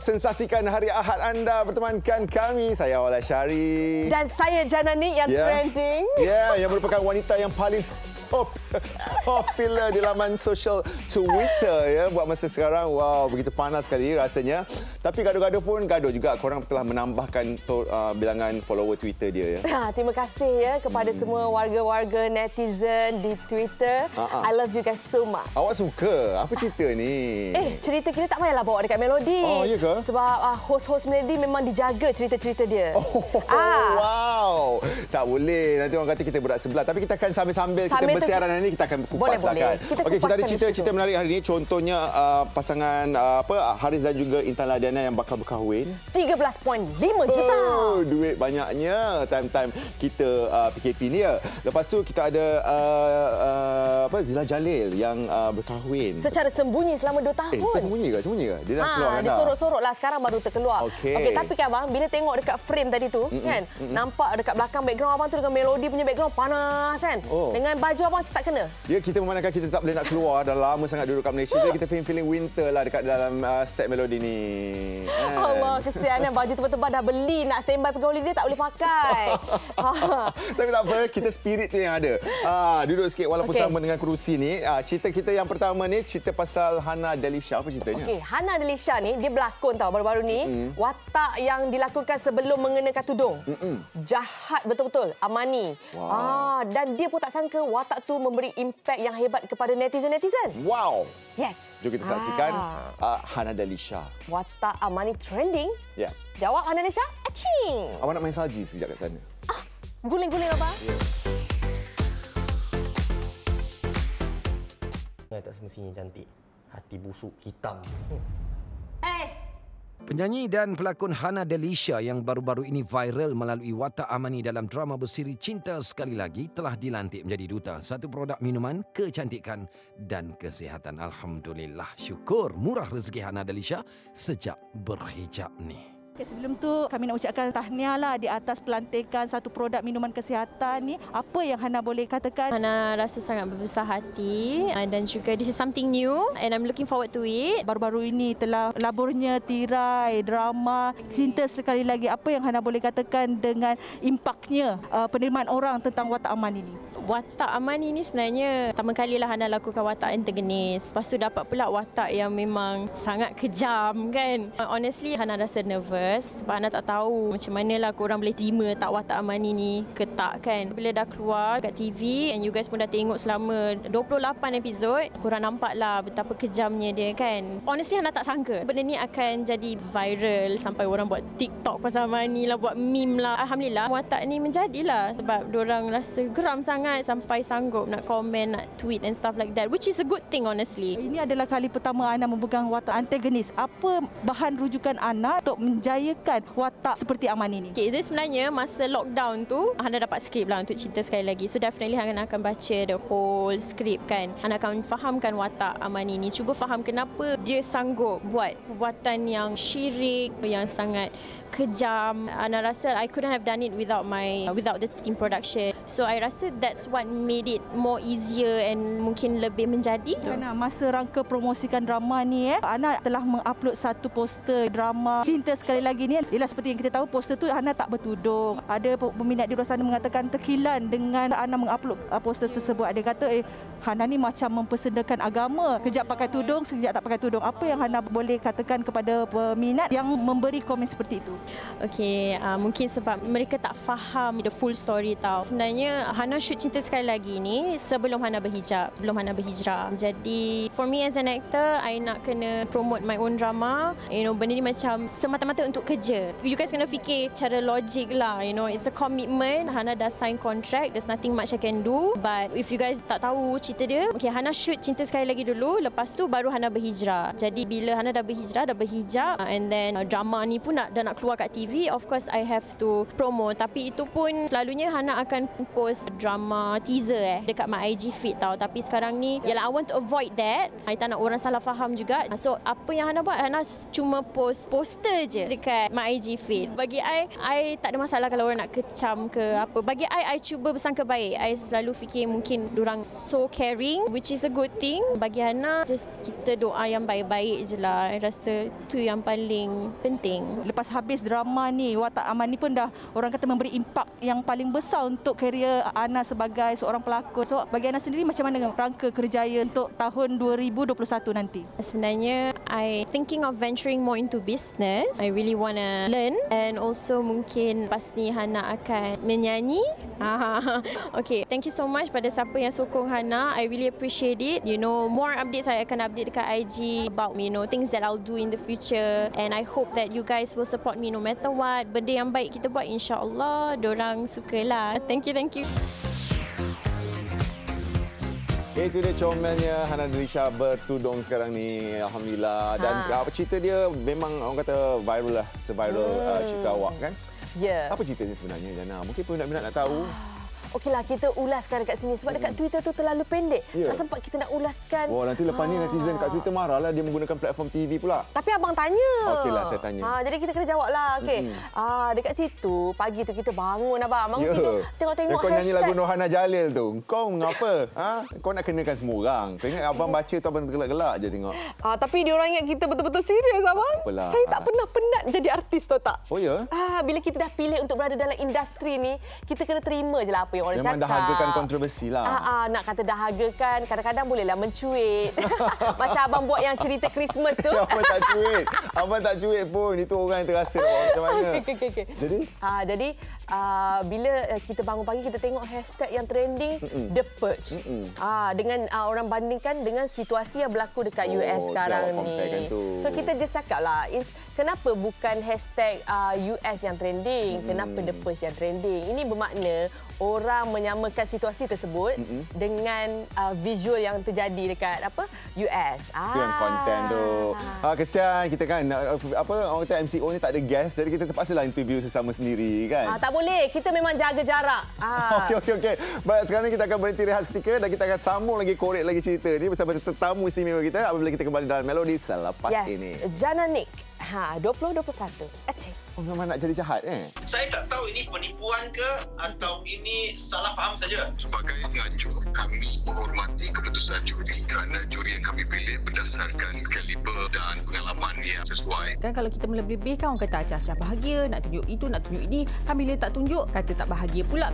YouTube, sensasikan hari Ahad anda. Bertemankan kami, saya Awal Asyari. Dan saya Janani yang trending. Yang merupakan wanita yang paling popular di laman sosial Twitter ya buat masa sekarang. Wow, begitu panas sekali rasanya. Tapi gaduh-gaduh pun gaduh juga. Korang telah menambahkan bilangan follower Twitter dia ya. Terima kasih ya kepada semua warga-warga netizen di Twitter. I love you guys so much. Awak suka? Apa cerita ni? Cerita kita tak payahlah bawa dekat Melody. Oh, ya ke? Sebab host-host Melody memang dijaga cerita-cerita dia. Wow. Tak boleh. Nanti orang kata kita berat sebelah. Tapi kita akan sambil-sambil kita bersiaran hari ini, kita akan kupas lah kan. Okey, kita ada cerita-cerita menarik hari ini. Contohnya pasangan Haris dan juga Intan Ladiana yang bakal berkahwin. 13.5 juta. Duit banyaknya time-time kita PKP ni ya. Lepas tu kita ada Zila Jalil yang berkahwin. Secara sembunyi selama 2 tahun. Sembunyi ke? Dia dah keluar dia sorok-sorok lah, sekarang baru terkeluar. Okey, tapi kan abang, bila tengok dekat frame tadi tu, kan, nampak dekat belakang background abang tu dengan Melody punya background panas kan. Dengan baju abang tak kena. Ya, kita memandangkan kita tak boleh nak keluar. Dah lama sangat duduk kat Malaysia. Jadi kita feeling winter lah dekat dalam set Melody ni. Allah, kesiannya baju tebal-tebal dah beli, nak standby pergi holiday tak boleh pakai. Tapi tak apa, kita spirit tu yang ada. Duduk sikit walaupun sama dengan kerusi ni. Cerita kita yang pertama ni, cerita pasal Hana Delisha. Apa ceritanya? Okey, Hana Delisha ni, dia berlakon tau baru-baru ni. Watak yang dilakukan sebelum mengenakan tudung. Jahat betul-betul, Amani. Dan dia pun tak sangka watak tu memberi impak yang hebat kepada netizen-netizen. Wow. Yes. Jom kita saksikan Hana Delisha. Watak Amani trending. Ya. Jawab Hana Delisha. Acing. Awak nak main salji sekejap kat sana? Guling-guling apa? Ya. Tak semestinya cantik. Hati busuk, hitam. Penyanyi dan pelakon Hana Delisha yang baru-baru ini viral melalui watak Amani dalam drama bersiri Cinta Sekali Lagi telah dilantik menjadi duta satu produk minuman kecantikan dan kesihatan. Alhamdulillah, syukur murah rezeki Hana Delisha sejak berhijab ni. Sebelum tu kami nak ucapkan tahniah lah di atas pelantikan satu produk minuman kesihatan ni. Apa yang Hana boleh katakan? Hana rasa sangat berbesar hati dan juga this is something new and I'm looking forward to it. Baru-baru ini telah laburnya tirai drama Cinta Sekali Lagi. Apa yang Hana boleh katakan dengan impaknya penerimaan orang tentang watak Amani ini? Watak Amani ni sebenarnya pertama kalilah Hana lakukan watak antagonis. Lepas tu dapat pula watak yang memang sangat kejam kan. Honestly Hana rasa nervous sebab Hana tak tahu macam manalah korang boleh terima tak watak Amani ni ke tak kan. Bila dah keluar kat TV and you guys pun dah tengok selama 28 episod, korang nampak lah betapa kejamnya dia kan. Honestly Hana tak sangka benda ni akan jadi viral sampai orang buat TikTok pasal Amani lah, buat meme lah. Alhamdulillah watak ni menjadilah sebab diorang rasa geram sangat sampai sanggup nak komen, nak tweet and stuff like that, which is a good thing honestly. Ini adalah kali pertama Ana memegang watak antagonis. Apa bahan rujukan Ana untuk menjayakan watak seperti Amani ini? Okay, itu sebenarnya masa lockdown tu Hana dapat skrip lah untuk Cinta Sekali Lagi. So definitely Hana akan baca the whole script kan. Hana akan fahamkan watak Amani ni, cuba faham kenapa dia sanggup buat perbuatan yang syirik, yang sangat kejam. Hana rasa I couldn't have done it without the team production. So I rasa that's what made it more easier and mungkin lebih menjadi. Ana, masa rangka promosikan drama ni Ana telah mengupload satu poster drama Cinta Sekali Lagi ni. Ialah seperti yang kita tahu, poster tu Ana tak bertudung. Ada peminat di luar sana mengatakan terkilan dengan Ana mengupload poster tersebut. Ada kata Hana ni macam mempersendakan agama, kejap pakai tudung, sekejap tak pakai tudung. Apa yang Hana boleh katakan kepada peminat yang memberi komen seperti itu? Okay, mungkin sebab mereka tak faham the full story tau. Sebenarnya Hana shoot Cinta Sekali Lagi ni sebelum Hana berhijab, sebelum Hana berhijrah. Jadi for me as an actor, I nak kena promote my own drama. You know, benda ni macam semata-mata untuk kerja. You guys kena fikir cara logik lah. You know, it's a commitment. Hana dah sign contract. There's nothing much I can do. But if you guys tak tahu cerita dia, okay, Hana shoot Cinta Sekali Lagi dulu. Lepas tu baru Hana berhijrah. Jadi bila Hana dah berhijrah, dah berhijab, and then drama ni pun dah nak keluar kat TV, of course I have to promote. Tapi itu pun selalunya Hana akan post drama teaser dekat my IG feed tau. Tapi sekarang ni yalah, I want to avoid that. I tak nak orang salah faham juga. So apa yang Hana buat, Hana cuma post poster je dekat my IG feed. Bagi I tak ada masalah kalau orang nak kecam ke apa. Bagi I cuba bersangka baik. I selalu fikir mungkin diorang so caring, which is a good thing. Bagi Hana, just kita doa yang baik-baik je lah. I rasa tu yang paling penting. Lepas habis drama ni, Watak Aman ni pun dah orang kata memberi impak yang paling besar untuk karier Ana sebagai seorang pelakon. So bagi Ana sendiri macam mana rangka kerjaya untuk tahun 2021 nanti? Sebenarnya, I thinking of venturing more into business. I really wanna learn and also mungkin pasti Hana akan menyanyi. Okay, thank you so much pada siapa yang sokong Hana. I really appreciate it. You know, more updates saya akan update dekat IG about things that I'll do in the future. And I hope that you guys will support me no matter what. Benda yang baik kita buat, insyaAllah dorang sukalah. Thank you, thank you. Itu dia comelnya Hana Delisha bertudung sekarang ni, alhamdulillah. Dan cerita dia memang orang kata viral lah, seviral cerita awak kan? Ya. Apa ceritanya sebenarnya Jana? Mungkin peminat-peminat nak tahu. Okeylah, kita ulaskan dekat sini sebab dekat Twitter tu terlalu pendek. Tak sempat kita nak ulaskan. Wah, nanti lepas ni netizen kat Twitter marahlah dia menggunakan platform TV pula. Tapi abang tanya. Okeylah, saya tanya. Jadi kita kena jawablah. Okey. Dekat situ pagi tu kita bangun abang. Bangun tidur, tengok-tengok kau nyanyi lagu Norhana Jalil tu. Kau mengapa? Kau nak kenakan semua orang. Kau ingat abang baca tu abang gelak-gelak je tengok. Tapi dia orang ingat kita betul-betul serius abang. Apalah. Saya tak pernah penat jadi artis tahu tak? Oh ya? Bila kita dah pilih untuk berada dalam industri ni, kita kena terima je lah apa yang orang memang cakap. Memang dahagakan kontroversi lah. Nak kata dahagakan, kadang-kadang bolehlah mencuit. Macam abang buat yang cerita Christmas tu. Abang tak cuit. Abang tak cuit pun. Itu orang yang terasa macam mana. Okay. Jadi, bila kita bangun pagi, kita tengok hashtag yang trending, The Purge. Dengan orang bandingkan dengan situasi yang berlaku dekat US sekarang ni. So, kita just cakap lah, kenapa bukan hashtag US yang trending? Kenapa The Purge yang trending? Ini bermakna orang menyamakan situasi tersebut dengan visual yang terjadi dekat US. Itu yang konten tu. Kesian kita kan, orang kata MCO ni tak ada guest, jadi kita terpaksalah interview sesama sendiri kan. Tak boleh, kita memang jaga jarak. Okey. Baik, sekarang ni kita akan berhenti rehat seketika dan kita akan sambung lagi, korek lagi cerita ni bersama tetamu istimewa kita apabila kita kembali dalam Melodi selepas ini. Jana Nick. 2021. Oh, memang nak jadi jahat Saya tak tahu ini penipuan ke atau ini salah faham saja. Sebagai pengacu, kami menghormati keputusan juri kerana juri yang kami pilih berdasarkan kaliber dan pengalaman yang sesuai. Kan kalau kita melebih-lebihkan, orang kata Acah bahagia, nak tunjuk itu, nak tunjuk ini. Kan bila tak tunjuk, kata tak bahagia pula.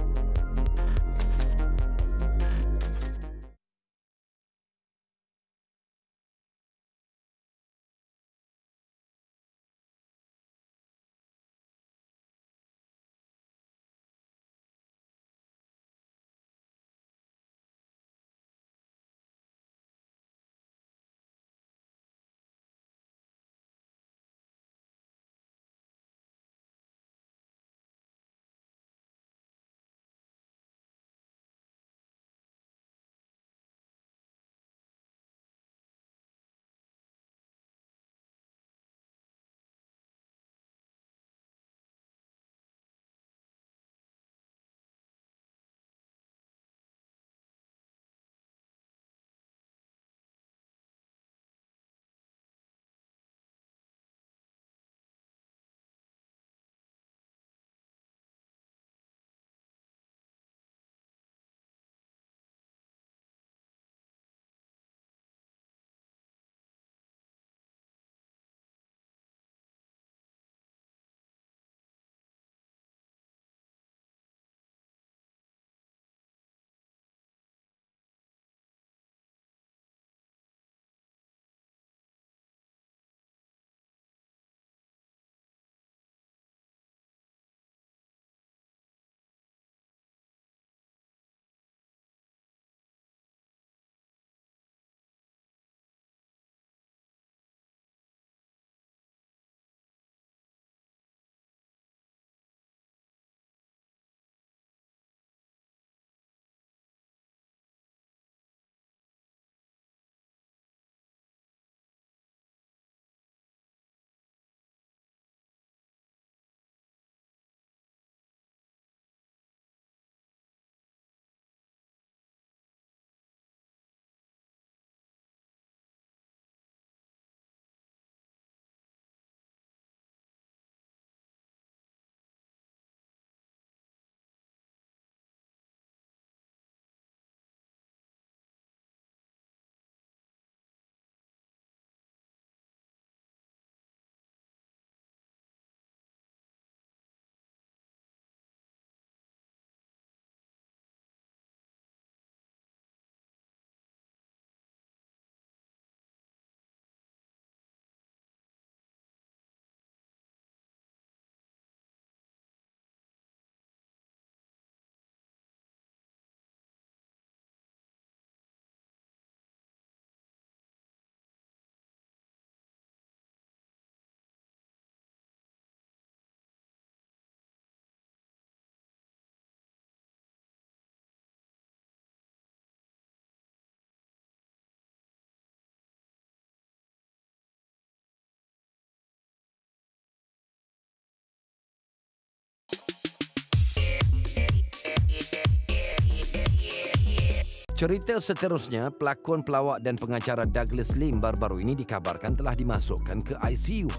Cerita seterusnya, pelakon, pelawak dan pengacara Douglas Lim baru-baru ini dikabarkan telah dimasukkan ke ICU.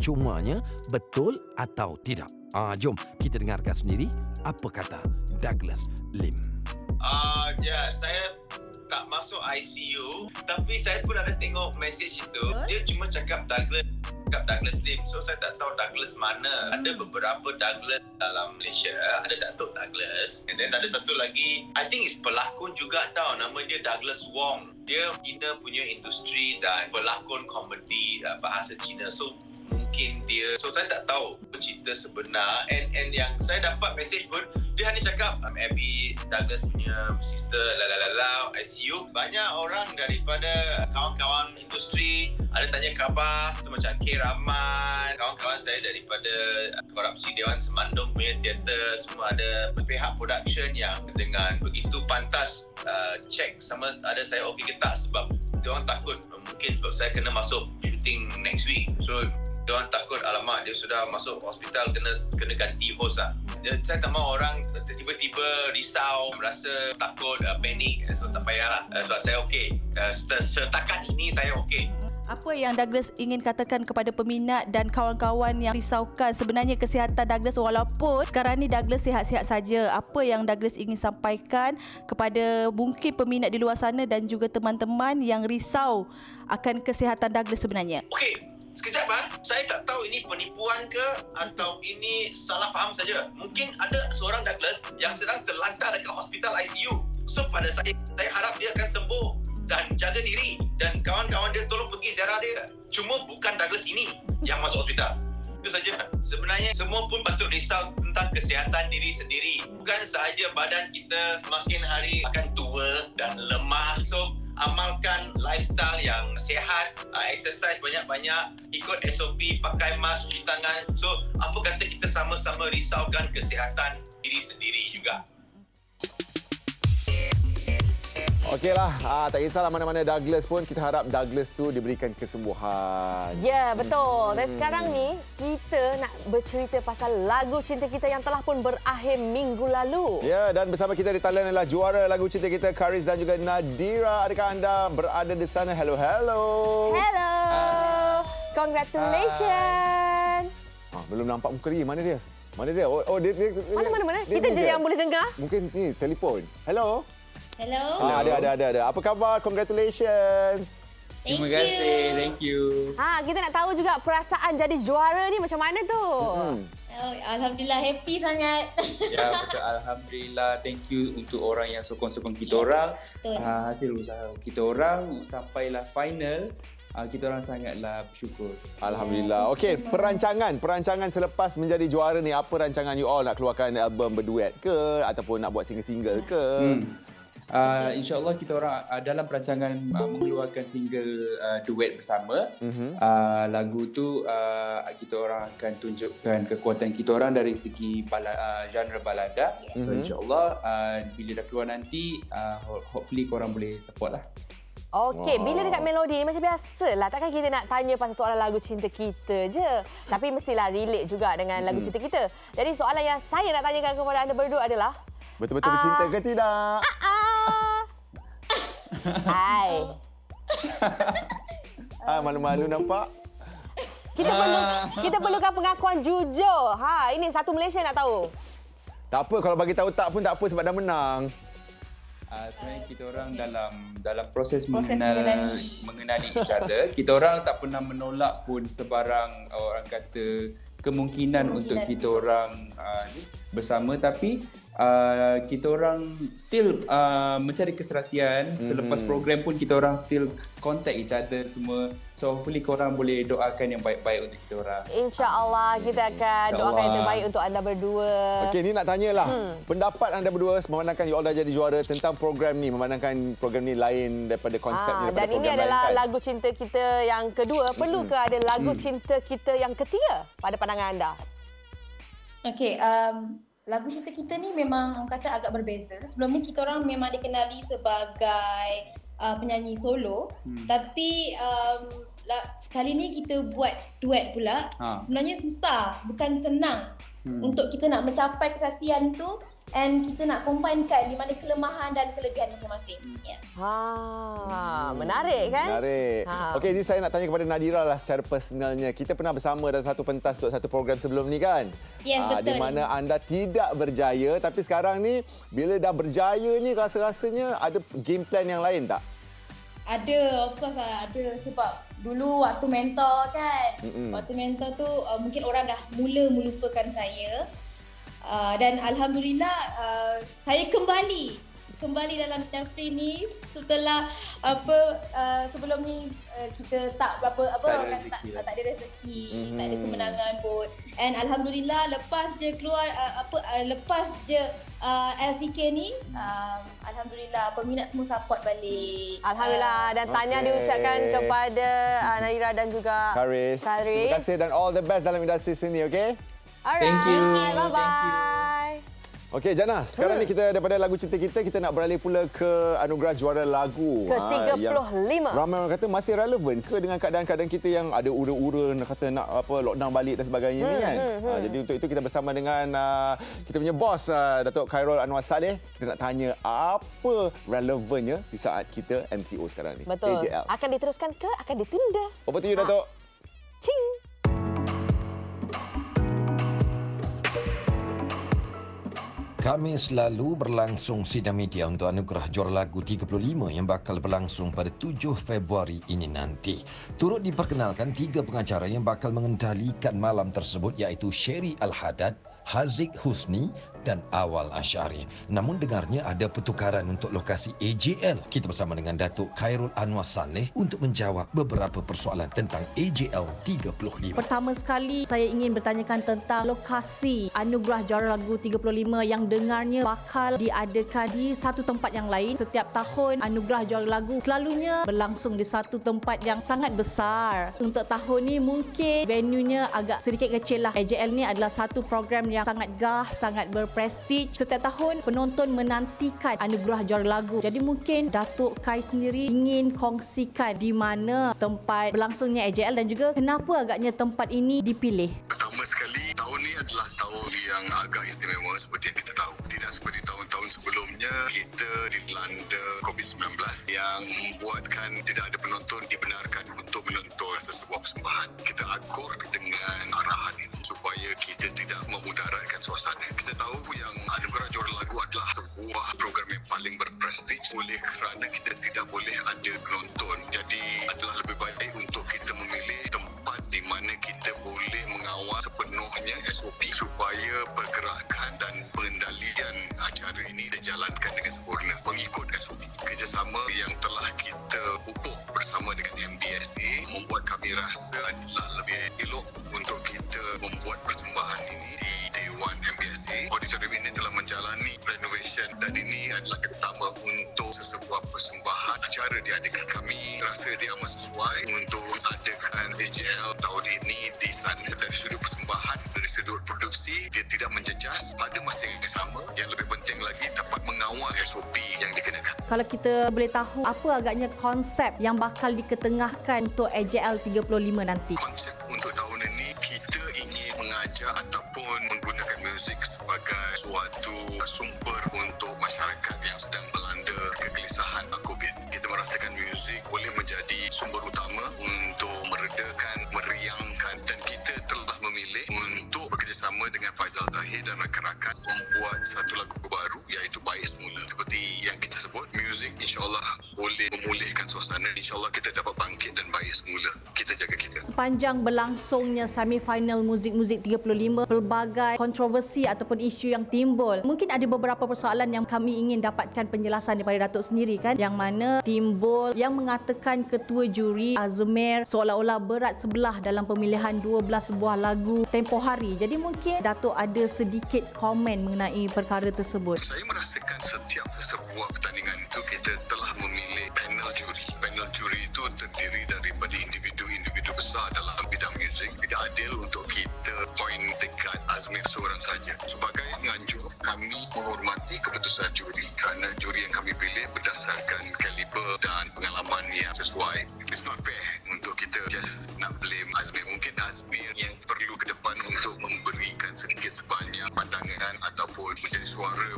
Cumanya betul atau tidak? Jom kita dengarkan sendiri apa kata Douglas Lim. Ya, saya tak masuk ICU, tapi saya pun ada tengok mesej itu. Dia cuma cakap Douglas Lim. So saya tak tahu Douglas mana. Ada beberapa Douglas dalam Malaysia. Ada Datuk Douglas. And then ada satu lagi, I think is pelakon juga tau. Nama dia Douglas Wong. Dia Cina punya industri dan pelakon komedi bahasa Cina. So mungkin dia. So saya tak tahu cerita sebenar. And yang saya dapat mesej pun, dia hanya cakap Abby Douglas punya sister ICU. Banyak orang daripada kawan-kawan industri ada tanya khabar tu, macam K. Rahman, kawan-kawan saya daripada Korupsi Dewan Semandung punya teater, semua ada pihak production yang dengan begitu pantas check sama ada saya okey ke tak, sebab diorang takut mungkin sebab saya kena masuk shooting next week. So diorang takut, alamak dia sudah masuk hospital, kena ganti host lah. Saya tak mahu orang tiba-tiba risau, merasa takut, panik. So tak payahlah. Sebab saya okey. Setakat ini saya okey. Apa yang Douglas ingin katakan kepada peminat dan kawan-kawan yang risaukan sebenarnya kesihatan Douglas, walaupun sekarang ni Douglas sihat-sihat saja? Apa yang Douglas ingin sampaikan kepada mungkin peminat di luar sana dan juga teman-teman yang risau akan kesihatan Douglas sebenarnya? Okey. Sekejap, saya tak tahu ini penipuan ke atau ini salah faham saja. Mungkin ada seorang Douglas yang sedang terlantar dekat hospital ICU. So pada saya harap dia akan sembuh dan jaga diri, dan kawan-kawan dia tolong pergi ziarah dia. Cuma bukan Douglas ini yang masuk hospital. Itu saja. Sebenarnya semua pun patut risau tentang kesihatan diri sendiri. Bukan sahaja badan kita semakin hari akan tua dan lemah. So amalkan lifestyle yang sihat, exercise banyak-banyak, ikut SOP, pakai mask, cuci tangan. So, apa kata kita sama-sama risaukan kesihatan diri sendiri juga. Okeylah, tak kisahlah mana-mana Douglas pun, kita harap Douglas tu diberikan kesembuhan. Ya, betul. Dan sekarang ni kita nak bercerita pasal lagu cinta kita yang telah pun berakhir minggu lalu. Ya, dan bersama kita di talian adalah juara lagu cinta kita, Karis dan juga Nadira. Adakah anda berada di sana? Hello. Hello. Congratulations. Belum nampak muka dia. Mana dia? Dia. Mana? Kita je yang boleh dengar. Mungkin ni telefon. Hello. Hello. Ada. Apa khabar? Congratulations. Terima kasih. Thank you. Kita nak tahu juga perasaan jadi juara ni macam mana tu? Alhamdulillah, happy sangat. Ya, betul. Alhamdulillah. Thank you untuk orang yang sokong-sokong kita orang. Hasil usaha kita orang sampailah final. Kita orang sangatlah bersyukur. Alhamdulillah. Okey, perancangan selepas menjadi juara ni, apa rancangan you all? Nak keluarkan album berduet ke ataupun nak buat single-single ke? InsyaAllah kita orang dalam perancangan mengeluarkan single duet bersama. Lagu tu kita orang akan tunjukkan kekuatan kita orang dari segi genre balada. So insyaAllah bila dah keluar nanti hopefully korang boleh support lah. Okey, bila dekat melodi ni macam biasalah. Takkan kita nak tanya pasal soalan lagu cinta kita je. Tapi mestilah relate juga dengan lagu cinta kita. Jadi soalan yang saya nak tanyakan kepada anda berdua adalah, betul-betul bercinta ke tidak? Hai. Malu-malu nampak. Kita perlukan pengakuan jujur. Ini satu Malaysia nak tahu. Tak apa, kalau bagi tahu tak pun tak apa sebab dah menang. Sebenarnya kita orang dalam proses mengenali each other. Kita orang tak pernah menolak pun sebarang orang kata kemungkinan untuk kita orang bersama, tapi kita orang still mencari keserasian. Selepas program pun kita orang still contact each other semua. So hopefully korang boleh doakan yang baik-baik untuk kita orang. InsyaAllah kita akan doakan yang terbaik untuk anda berdua. Okey, ni nak tanyalah. Pendapat anda berdua memandangkan you all dah jadi juara tentang program ni, memandangkan program ni lain daripada konsepnya daripada dan ini adalah lagu cinta kita yang kedua. Perlukah ada lagu cinta kita yang ketiga pada pandangan anda? Okey, lagu cinta kita ni memang orang kata agak berbeza. Sebelum ni kita orang memang dikenali sebagai penyanyi solo, tapi kali ni kita buat duet pula. Sebenarnya susah, bukan senang untuk kita nak mencapai kesaksian tu and kita nak combinekan di mana kelemahan dan kelebihan masing-masing. Ya. Menarik kan? Menarik. Okey, ini saya nak tanya kepada Nadira lah secara personalnya. Kita pernah bersama dalam satu pentas untuk satu program sebelum ni kan? Yes, betul. Di mana anda tidak berjaya, tapi sekarang ni bila dah berjaya ni rasa-rasanya ada game plan yang lain tak? Ada, of course ada, sebab dulu waktu mentor kan, waktu mentor tu mungkin orang dah mula melupakan saya, dan alhamdulillah saya kembali dalam industri ni setelah sebelum ni kita tak berapa tak ada rezeki, tak ada kemenangan pun, and alhamdulillah lepas je keluar LCK ni, alhamdulillah peminat semua support balik. Alhamdulillah, dan tanya diucapkan kepada Nadira dan juga Karis. Terima kasih dan all the best dalam industri sini, okey? Alright. Thank you. Bye-bye. Okey, Jannah, sekarang ni kita daripada lagu cinta kita nak beralih pula ke anugerah juara lagu. Ke-35. Ramai orang kata masih relevan ke dengan keadaan-keadaan kita yang ada ura-ura kata nak lockdown balik dan sebagainya ni kan. Jadi untuk itu kita bersama dengan kita punya bos Datuk Khairul Anwar Saleh. Kita nak tanya apa relevannya di saat kita MCO sekarang ni. Betul. AJL. Akan diteruskan ke akan ditunda? Over to you, Datuk. Cing. Khamis lalu berlangsung sidang media untuk anugerah juara lagu 35 yang bakal berlangsung pada 7 Februari ini nanti. Turut diperkenalkan 3 pengacara yang bakal mengendalikan malam tersebut iaitu Sherry Al-Haddad, Haziq Husni dan Awal Asyari. Namun dengarnya ada pertukaran untuk lokasi AJL. Kita bersama dengan Datuk Khairul Anwar Saleh untuk menjawab beberapa persoalan tentang AJL 35. Pertama sekali saya ingin bertanyakan tentang lokasi anugerah juara lagu 35 yang dengarnya bakal diadakan di satu tempat yang lain. Setiap tahun anugerah juara lagu selalunya berlangsung di satu tempat yang sangat besar. Untuk tahun ni mungkin venue-nya agak sedikit kecil lah. AJL ni adalah satu program yang sangat gah, sangat berprestij. Setiap tahun penonton menantikan anugerah juara lagu. Jadi mungkin Datuk Kai sendiri ingin kongsikan di mana tempat berlangsungnya AJL dan juga kenapa agaknya tempat ini dipilih. Pertama sekali, tahun ini adalah tahun yang agak istimewa seperti yang kita tahu. Tidak seperti tahun-tahun sebelumnya, kita dilanda COVID-19 yang membuatkan tidak ada penonton dibenarkan untuk menonton sesebuah persembahan. Kita akur dengan arahan ini supaya kita tidak memudaratkan suasana. Kita tahu yang anugerah juara lagu adalah sebuah program yang paling berprestij oleh kerana kita tidak boleh ada penonton. Jadi adalah lebih baik untuk kita memilih tempat di mana kita boleh mengawal sepenuhnya SOP supaya pergerakan dan pengendalian acara ini dijalankan dengan sempurna mengikut SOP. Kerjasama yang telah kita pupuk bersama dengan MBSA membuat kami rasa adalah lebih elok untuk kita membuat persembahan ini di Dewan MBSA. Auditorium ini telah menjalani renovation dan ini adalah pertama untuk sesebuah persembahan acara diadakan. Kami rasa dia amat sesuai untuk adakan AJL tahun ini di sana. Dari sudut persembahan, dari sudut produksi, dia tidak menjejas. Pada masa yang sama, yang lebih penting lagi dapat mengawal SOP yang dikenakan. Kalau kita boleh tahu apa agaknya konsep yang bakal diketengahkan untuk AJL 35 nanti? Konsep untuk tahun ini kita ingin mengajar ataupun menggunakan muzik sebagai suatu sumber untuk masyarakat yang sedang melanda kegelisahan COVID. Kita merasakan muzik boleh menjadi sumber utama untuk meredakan, meriangkan, dan kita telah memilih untuk bekerjasama dengan Faizal Tahir dan rakan-rakan membuat satu lagu baru iaitu Baik Semula. Seperti yang kita sebut, muzik insyaAllah boleh memulihkan suasana. InsyaAllah kita dapat bangkit dan baik semula. Kita jaga kita. Sepanjang berlangsungnya semi-final muzik-muzik 35, pelbagai kontroversi ataupun isu yang timbul. Mungkin ada beberapa persoalan yang kami ingin dapatkan penjelasan daripada Datuk sendiri kan, yang mana timbul yang mengatakan ketua juri Azumair seolah-olah berat sebelah dalam pemilihan 12 sebuah lagu tempoh hari. Jadi mungkin Datuk ada sedikit komen mengenai perkara tersebut. Saya merasakan setiap sebuah pertandingan itu kita telah memilih panel juri. Panel juri itu terdiri daripada individu-individu besar dalam bidang muzik. Tidak adil untuk kita poin dekat Azmir seorang saja. Sebagai penganjur, kami menghormati keputusan juri kerana juri yang kami pilih berdasarkan kaliber dan pengalaman yang sesuai. It's not fair untuk kita just nak blame Azmir. Mungkin Azmir yang perlu ke depan untuk memberikan sedikit sebanyak pandangan ataupun menjadi suara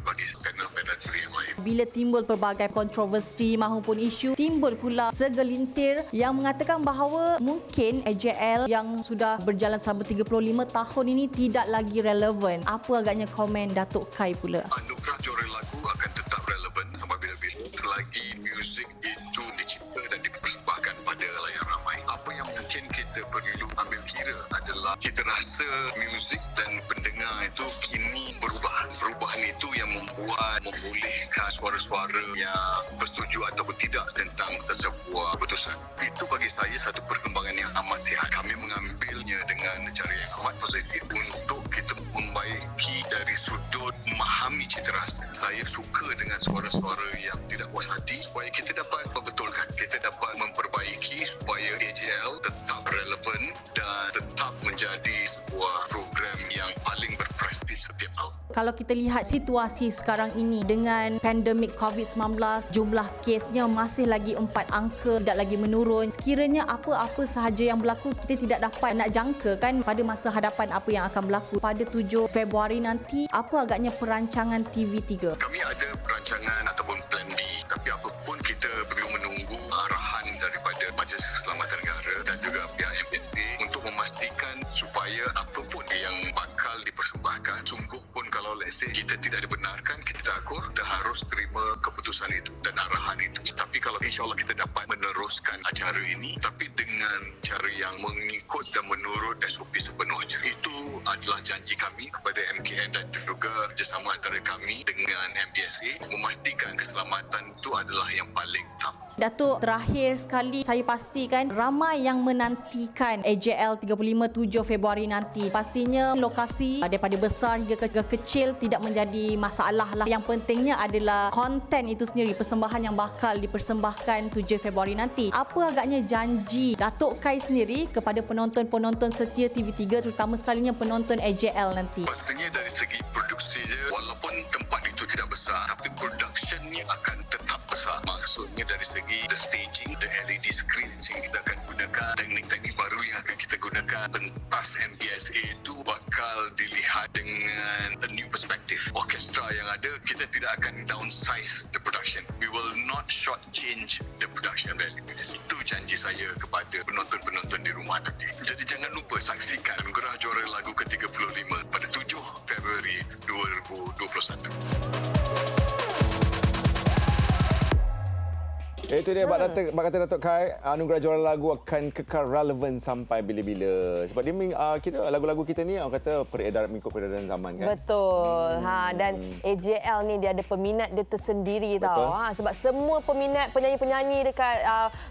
panel juri yang lain. Bila timbul pelbagai kontroversi maupun isu, timbul pula segelintir yang mengatakan bahawa mungkin AJL yang sudah berjalan selama 35 tahun ini tidak lagi relevan. Apa agaknya komen Datuk Kai pula? Anugerah juara lagu akan tetap relevan sampai bila-bila selagi muzik itu dicipta dan dipersembahkan pada layak ramai. Apa yang mungkin kita perlu ambil kira adalah kita rasa muzik dan pendengar itu kini berubah. Perubahan itu yang membolehkan suara-suara yang bersetuju ataupun tidak tentang sesebuah keputusan. Itu bagi saya satu perkembangan yang amat sihat. Kami mengambilnya dengan cara yang amat positif untuk kita membaiki dari sudut memahami cita rasa. Saya suka dengan suara-suara yang tidak puas hati supaya kita dapat membetulkan, kita dapat memperbaiki supaya AJL tetap relevan dan tetap menjadi sebuah program yang paling berprestij setiap tahun. Kalau kita lihat situasi sekarang ini dengan pandemik COVID-19, jumlah kesnya masih lagi 4 angka, tidak lagi menurun. Sekiranya apa-apa sahaja yang berlaku, kita tidak dapat nak jangka kan pada masa hadapan apa yang akan berlaku pada 7 Februari nanti. Apa agaknya perancangan TV3? Kami ada perancangan ataupun plan B, tapi apapun kita perlu menunggu arahan daripada Majlis Keselamatan Negara dan juga pihak MPC untuk memastikan supaya apapun yang bakal dipersembahkan, sungguh pun kalau let's say kita tidak dibenarkan, kita takut, kita harus terima keputusan itu dan arahan itu. Tapi kalau insyaAllah kita dapat meneruskan acara ini tapi dengan cara yang mengikut dan menurut SOP sepenuhnya, itu adalah janji kami kepada MKN dan juga kerjasama antara kami dengan MPSA memastikan keselamatan itu adalah yang paling utama. Datuk, terakhir sekali saya pastikan ramai yang menantikan AJL 35 7 Februari nanti. Pastinya lokasi daripada besar hingga ke kecil tidak menjadi masalah lah. Yang pentingnya adalah konten itu sendiri, persembahan yang bakal dipersembahkan 7 Februari nanti. Apa agaknya janji Datuk Kai sendiri kepada penonton-penonton setia TV3, terutama sekalinya penonton AJL nanti? Pastinya dari segi produksi je, walaupun tempat itu tidak besar, tapi production ni akan tetap besar. Maksudnya dari segi the staging, the LED screen yang kita akan gunakan, teknik-teknik baru yang akan kita gunakan, pentas MPSA itu bakal dilihat dengan a new perspective. Orkestra yang ada, kita tidak akan downsize the production. We will not shortchange the production value. Itu janji saya kepada penonton-penonton di rumah tadi. Jadi jangan lupa saksikan Anugerah Juara Lagu ke-35 pada 7 Februari 2021. Itu dia Bak kata Datuk Kai, Anugerah Juara Lagu akan kekal relevan sampai bila-bila. Sebab dia kita lagu-lagu kita ni orang kata mengikut peredaran zaman kan. Betul. Dan AJL ni dia ada peminat dia tersendiri. Betul. Tau. Sebab semua peminat penyanyi-penyanyi dekat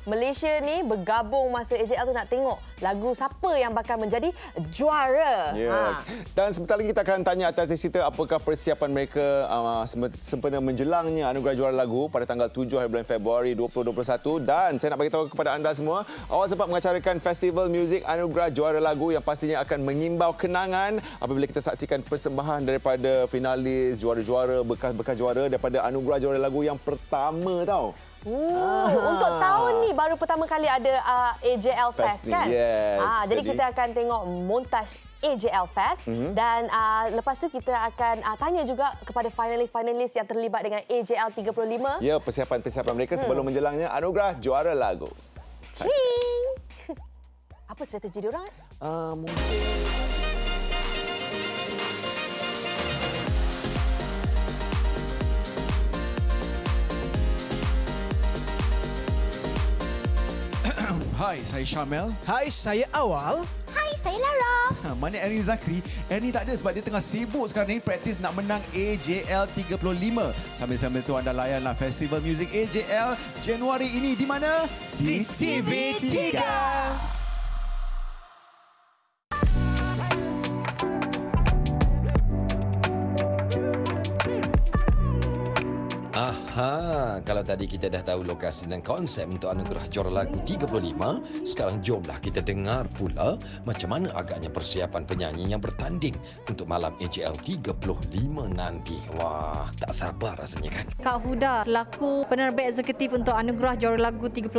Malaysia ni bergabung masa AJL tu nak tengok lagu siapa yang bakal menjadi juara. Yeah. Dan sebentar lagi kita akan tanya atas cerita apakah persiapan mereka sempena menjelangnya Anugerah Juara Lagu pada tanggal 7 hari bulan Februari 2021. Dan saya nak bagi tahu kepada anda semua, awal sempat mengacarakan Festival Muzik Anugerah Juara Lagu yang pastinya akan mengimbau kenangan apabila kita saksikan persembahan daripada finalis, juara-juara, bekas-bekas juara daripada Anugerah Juara Lagu yang pertama tau. Untuk tahun ni baru pertama kali ada AJL Fest kan? Yes. Jadi kita akan tengok montaj AJL Fest dan lepas tu kita akan tanya juga kepada finalis yang terlibat dengan AJL 35. Ya, persiapan mereka sebelum menjelangnya Anugerah Juara Lagu. Cing! Apa strategi diorang? Mungkin Hai, saya Syamel. Hai, saya Awal. Hai, saya Lara. Mana Ernie Zakri? Ernie tak ada sebab dia tengah sibuk sekarang ni praktis nak menang AJL 35. Sambil-sambil tu anda layanlah Festival Muzik AJL Januari ini di mana? Di TV3. Aha, kalau tadi kita dah tahu lokasi dan konsep untuk anugerah juara lagu 35, sekarang jomlah kita dengar pula macam mana agaknya persiapan penyanyi yang bertanding untuk malam AJL 35 nanti. Wah, tak sabar rasanya kan? Kak Huda, selaku penerbit eksekutif untuk anugerah juara lagu 35,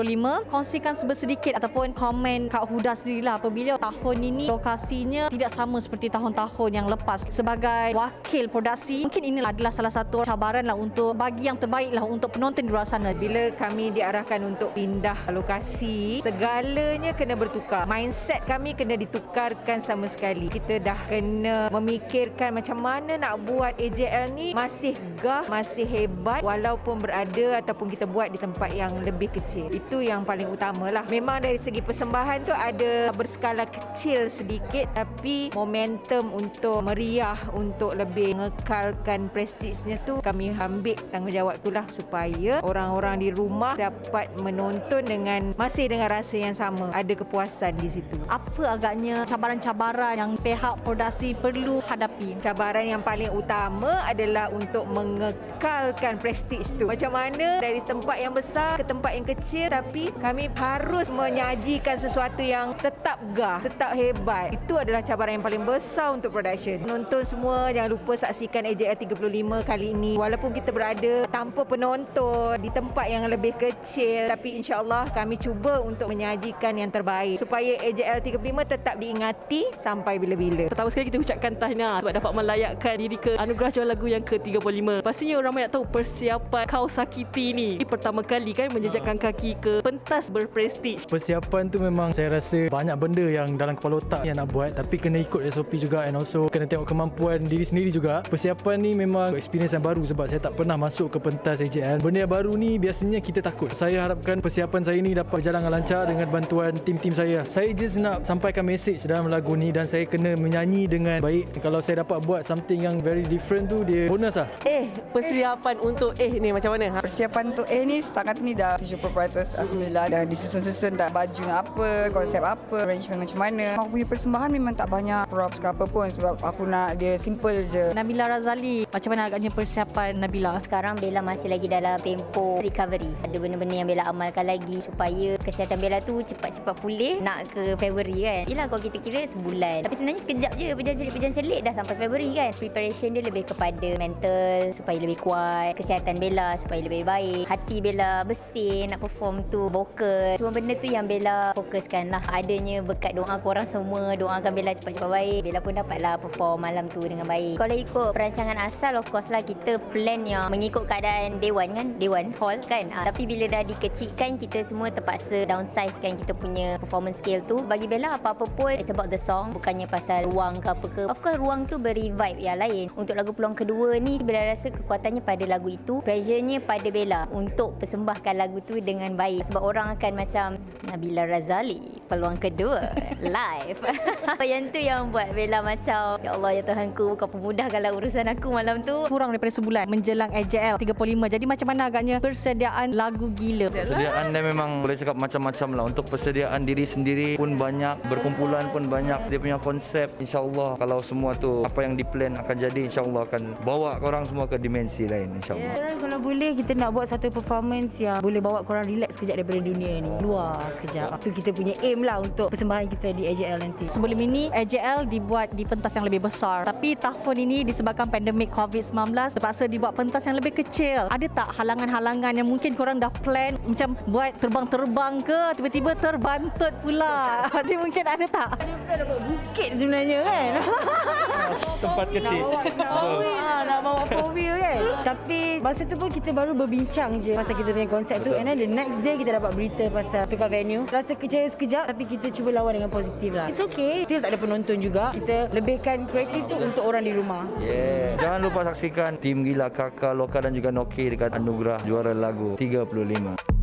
kongsikan sedikit ataupun komen Kak Huda sendirilah apabila tahun ini lokasinya tidak sama seperti tahun-tahun yang lepas. Sebagai wakil produksi, mungkin ini adalah salah satu cabaran lah untuk bagi yang terbaiklah untuk penonton di luar sana. Bila kami diarahkan untuk pindah lokasi, segalanya kena bertukar. Mindset kami kena ditukarkan sama sekali. Kita dah kena memikirkan macam mana nak buat AJL ni masih gah, masih hebat walaupun berada ataupun kita buat di tempat yang lebih kecil. Itu yang paling utamalah. Memang dari segi persembahan tu ada berskala kecil sedikit, tapi momentum untuk meriah, untuk lebih mengekalkan prestigenya tu kami ambil tanggungjawab itulah supaya orang-orang di rumah dapat menonton masih dengan rasa yang sama, ada kepuasan di situ. Apa agaknya cabaran-cabaran yang pihak produksi perlu hadapi? Cabaran yang paling utama adalah untuk mengekalkan prestige tu. Macam mana dari tempat yang besar ke tempat yang kecil, tapi kami harus menyajikan sesuatu yang tetap gah, tetap hebat. Itu adalah cabaran yang paling besar untuk production. Penonton semua jangan lupa saksikan AJL 35 kali ini. Walaupun kita berada tanpa penonton di tempat yang lebih kecil, tapi insya-Allah kami cuba untuk menyajikan yang terbaik supaya AJL 35 tetap diingati sampai bila-bila. Pertama sekali kita ucapkan tahniah sebab dapat melayakkan diri ke anugerah juara lagu yang ke-35. Pastinya orang ramai nak tahu persiapan Kau Sakiti ni. Pertama kali kan menjejakkan kaki ke pentas berprestij. Persiapan tu memang saya rasa banyak benda yang dalam kepala otak yang nak buat, tapi kena ikut SOP juga, and also kena tengok kemampuan diri sendiri juga. Persiapan ni memang experience yang baru sebab saya tak pernah masuk ke pentas AJL. Benda yang baru ni biasanya kita takut. Saya harapkan persiapan saya ni dapat berjalan dengan lancar dengan bantuan tim-tim saya. Saya just nak sampaikan message dalam lagu ni dan saya kena menyanyi dengan baik. Kalau saya dapat buat something yang very different tu, dia bonus lah. Persiapan untuk ni macam mana? Persiapan untuk ni setakat ni dah 70%. Alhamdulillah dah disusun-susun dah baju apa, konsep apa, arrangement macam mana. Aku punya persembahan memang tak banyak props ke apa pun sebab aku nak dia simple je. Nabila Razali, macam mana agaknya persiapan Nabila? Sekarang Bella masih lagi dalam tempo recovery. Ada benda-benda yang Bella amalkan lagi supaya kesihatan Bella tu cepat-cepat pulih nak ke Februari kan. Yelah kalau kita kira sebulan. Tapi sebenarnya sekejap je berjalan celik dah sampai Februari kan. Preparation dia lebih kepada mental supaya lebih kuat, kesihatan Bella supaya lebih baik, hati Bella bersih nak perform tu, vokal. Semua benda tu yang Bella fokuskan lah. Adanya berkat doa korang semua, doakan Bella cepat-cepat baik. Bella pun dapatlah perform malam tu dengan baik. Kalau ikut perancangan asal, of course lah kita plan yang mengikut keadaan Dewan kan, Dewan Hall kan. Tapi bila dah dikecilkan, kita semua terpaksa downsize kan kita punya performance scale tu. Bagi Bella apa-apa pun it's about the song, bukannya pasal ruang ke apa ke. Of course ruang tu beri vibe yang lain. Untuk lagu peluang kedua ni, Bella rasa kekuatannya pada lagu itu, pressure-nya pada Bella untuk persembahkan lagu tu dengan baik. Sebab orang akan macam Nabila Razali peluang kedua live. Yang tu yang buat Bella macam ya Allah ya Tuhanku, kau pemudahkanlah urusan aku malam tu. Kurang daripada sebulan menjelang AJL 35. Jadi macam mana agaknya persediaan lagu Gila? Persediaan dia memang boleh cakap macam-macam lah. Untuk persediaan diri sendiri pun banyak, berkumpulan pun banyak. Dia punya konsep, insyaAllah kalau semua tu apa yang diplan akan jadi, insyaAllah akan bawa korang semua ke dimensi lain, insyaAllah. Kalau boleh kita nak buat satu performance yang boleh bawa korang relax sekejap daripada dunia ni, luar sekejap. Itu kita punya aim lah untuk persembahan kita di AJL nanti. Sebelum ini AJL dibuat di pentas yang lebih besar, tapi tahun ini disebabkan pandemik COVID-19 terpaksa dibuat pentas yang lebih kecil. Ada tak halangan-halangan yang mungkin korang dah plan macam buat terbang-terbang ke, tiba-tiba terbantut pula? Jadi mungkin ada tak? Ada pula dapat bukit sebenarnya kan. Tempat kecil. Nak bawa 4-wheel kan. Tapi masa tu pun kita baru berbincang je pasal kita punya konsep tu, and then the next day kita dapat berita pasal tukar venue. Rasa kecewa sekejap tapi kita cuba lawan dengan positif lah. It's okay. Still tak ada penonton juga. Kita lebihkan kreatif tu untuk orang di rumah. Jangan lupa saksikan Tim Gila Kakak Lokal dan juga Noki dekat anugerah juara lagu 35.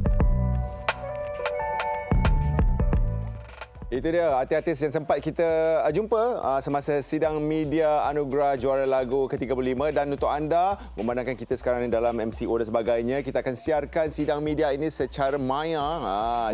Itu dia artis-artis yang sempat kita jumpa semasa sidang media anugerah juara lagu ke-35. Dan untuk anda memandangkan kita sekarang ni dalam MCO dan sebagainya, kita akan siarkan sidang media ini secara maya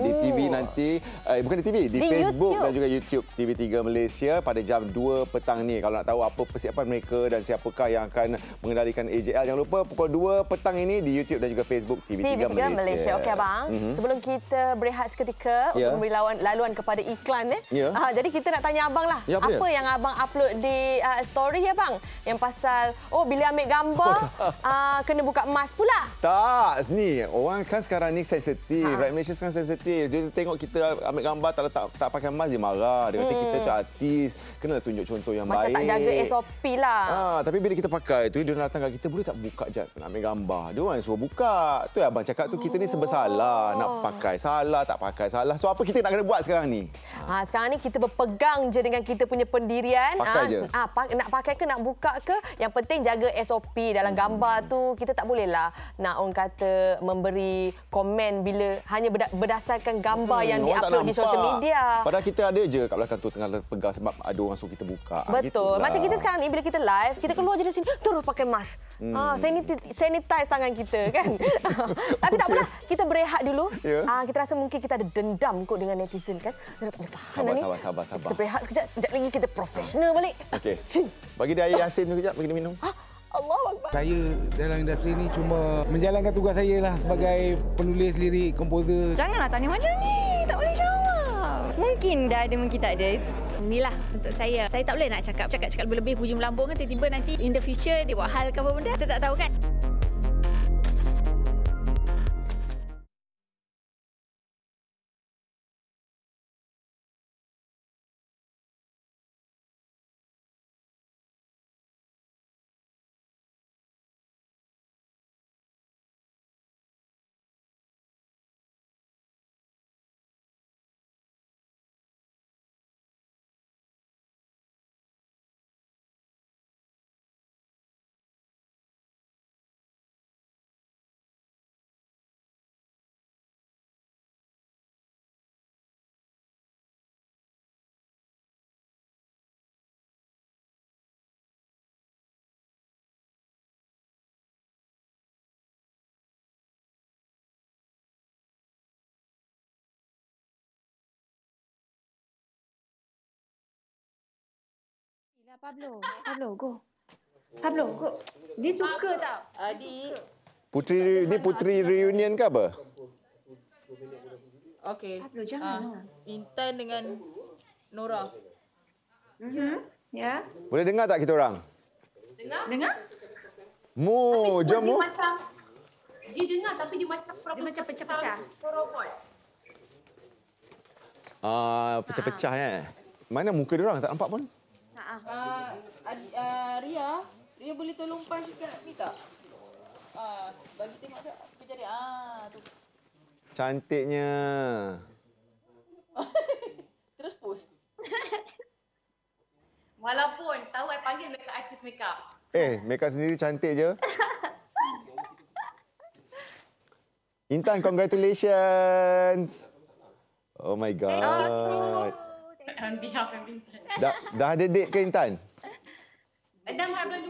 di TV nanti. Bukan di TV, di Facebook YouTube dan juga YouTube TV3 Malaysia pada jam 2 petang ni. Kalau nak tahu apa persiapan mereka dan siapakah yang akan mengendalikan AJL, jangan lupa pukul 2 petang ini di YouTube dan juga Facebook TV3 Malaysia. Okey abang, sebelum kita berehat seketika untuk memberi laluan kepada iklan jadi kita nak tanya abang lah, apa yang abang upload di story abang yang pasal bila ambil gambar kena buka mask pula? Tak, ni orang kan sekarang ni sensitif. Rakyat Malaysia sekarang sensitif. Dia tengok kita ambil gambar tak pakai mask, dia marah. Dia kata kita tu artis, kena tunjuk contoh yang macam baik. Macam tak jaga SOP lah. Tapi bila kita pakai tu, dia datang kat kita, boleh tak buka jap nak ambil gambar. Dia orang suruh buka. Tu abang cakap tu, kita ni serba salah. Nak pakai salah, tak pakai salah. So apa kita nak kena buat sekarang ni? Sekarang ni kita berpegang je dengan kita punya pendirian. Pakai je. Nak pakai ke, nak buka ke, yang penting jaga SOP dalam gambar tu. Kita tak bolehlah nak orang kata memberi komen bila hanya berdasarkan gambar yang diupload di social media. Padahal kita ada je kat belakang tu tengah pegang sebab ada orang suruh kita buka. Betul. Macam kita sekarang ni bila kita live, kita keluar je dari sini terus pakai mask. Sanitize tangan kita kan. Tapi tak apalah, kita berehat dulu. Kita rasa mungkin kita ada dendam kot dengan netizen kan. Dah tak boleh tahan ni. Sabar. Kita berehat sekejap. Sekejap lagi kita profesional balik. Okey. Bagi dia air Yasin tu sekejap, bagi dia minum. Allahuakbar. Saya dalam industri ni cuma menjalankan tugas saya lah sebagai penulis lirik, komposer. Janganlah tanya macam ni. Tak boleh jawab. Mungkin dah ada, mungkin tak ada. Inilah untuk saya. Saya tak boleh nak cakap lebih-lebih puji melambung kan. Tiba-tiba nanti in the future dia buat hal ke apa benda. Kita tak tahu kan. Pablo, go. Dia suka tau. Adik. Putri reunion ke apa? Okey. Pablo, jangan. Intan dengan Nora. Ya. Boleh dengar tak kita orang? Dengar? Jom mu. Dia dengar tapi dia macam pecah-pecah. Robot. Pecah-pecah Mana muka dia orang tak nampak pun? Ria boleh tolong punch kat ni tak? Bagi tengok tak apa jadi. Tu. Cantiknya. Terus post. Walaupun tahu I panggil makeup artist makeup. Makeup sendiri cantik je. Intan, congratulations. Oh my god. On behalf of Intan. Dah ada date ke Intan? Dah bulan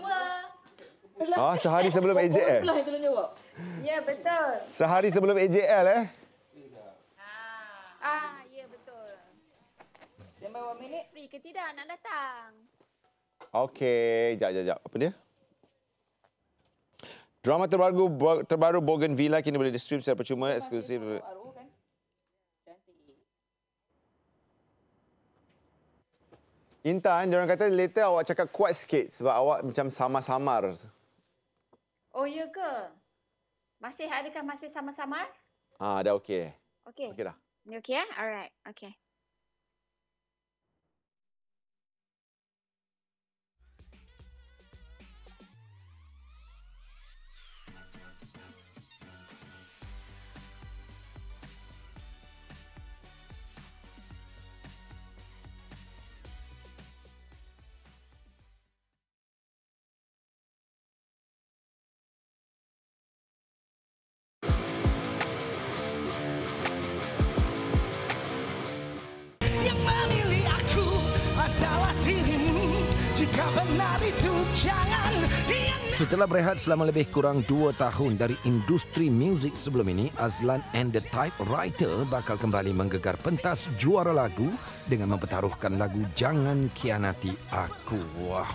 2. Sehari sebelum AJL. Ya, betul. Sehari sebelum AJL Ya, betul. Sampai berapa minit? Free ke tidak nak datang? Okey, jap. Apa dia? Drama terbaru Bougainvillea kini boleh di-stream secara percuma eksklusif. Intan, diorang kata later awak cakap kuat sikit sebab awak macam samar-samar. Oh, ya ke? Adakah masih samar-samar? Dah okey. Okey. Okey dah. Okey, alright. Okey. Setelah berehat selama lebih kurang 2 tahun dari industri muzik sebelum ini, Azlan and the Typewriter bakal kembali menggegar pentas juara lagu dengan mempertaruhkan lagu Jangan Khianati Aku. Wah,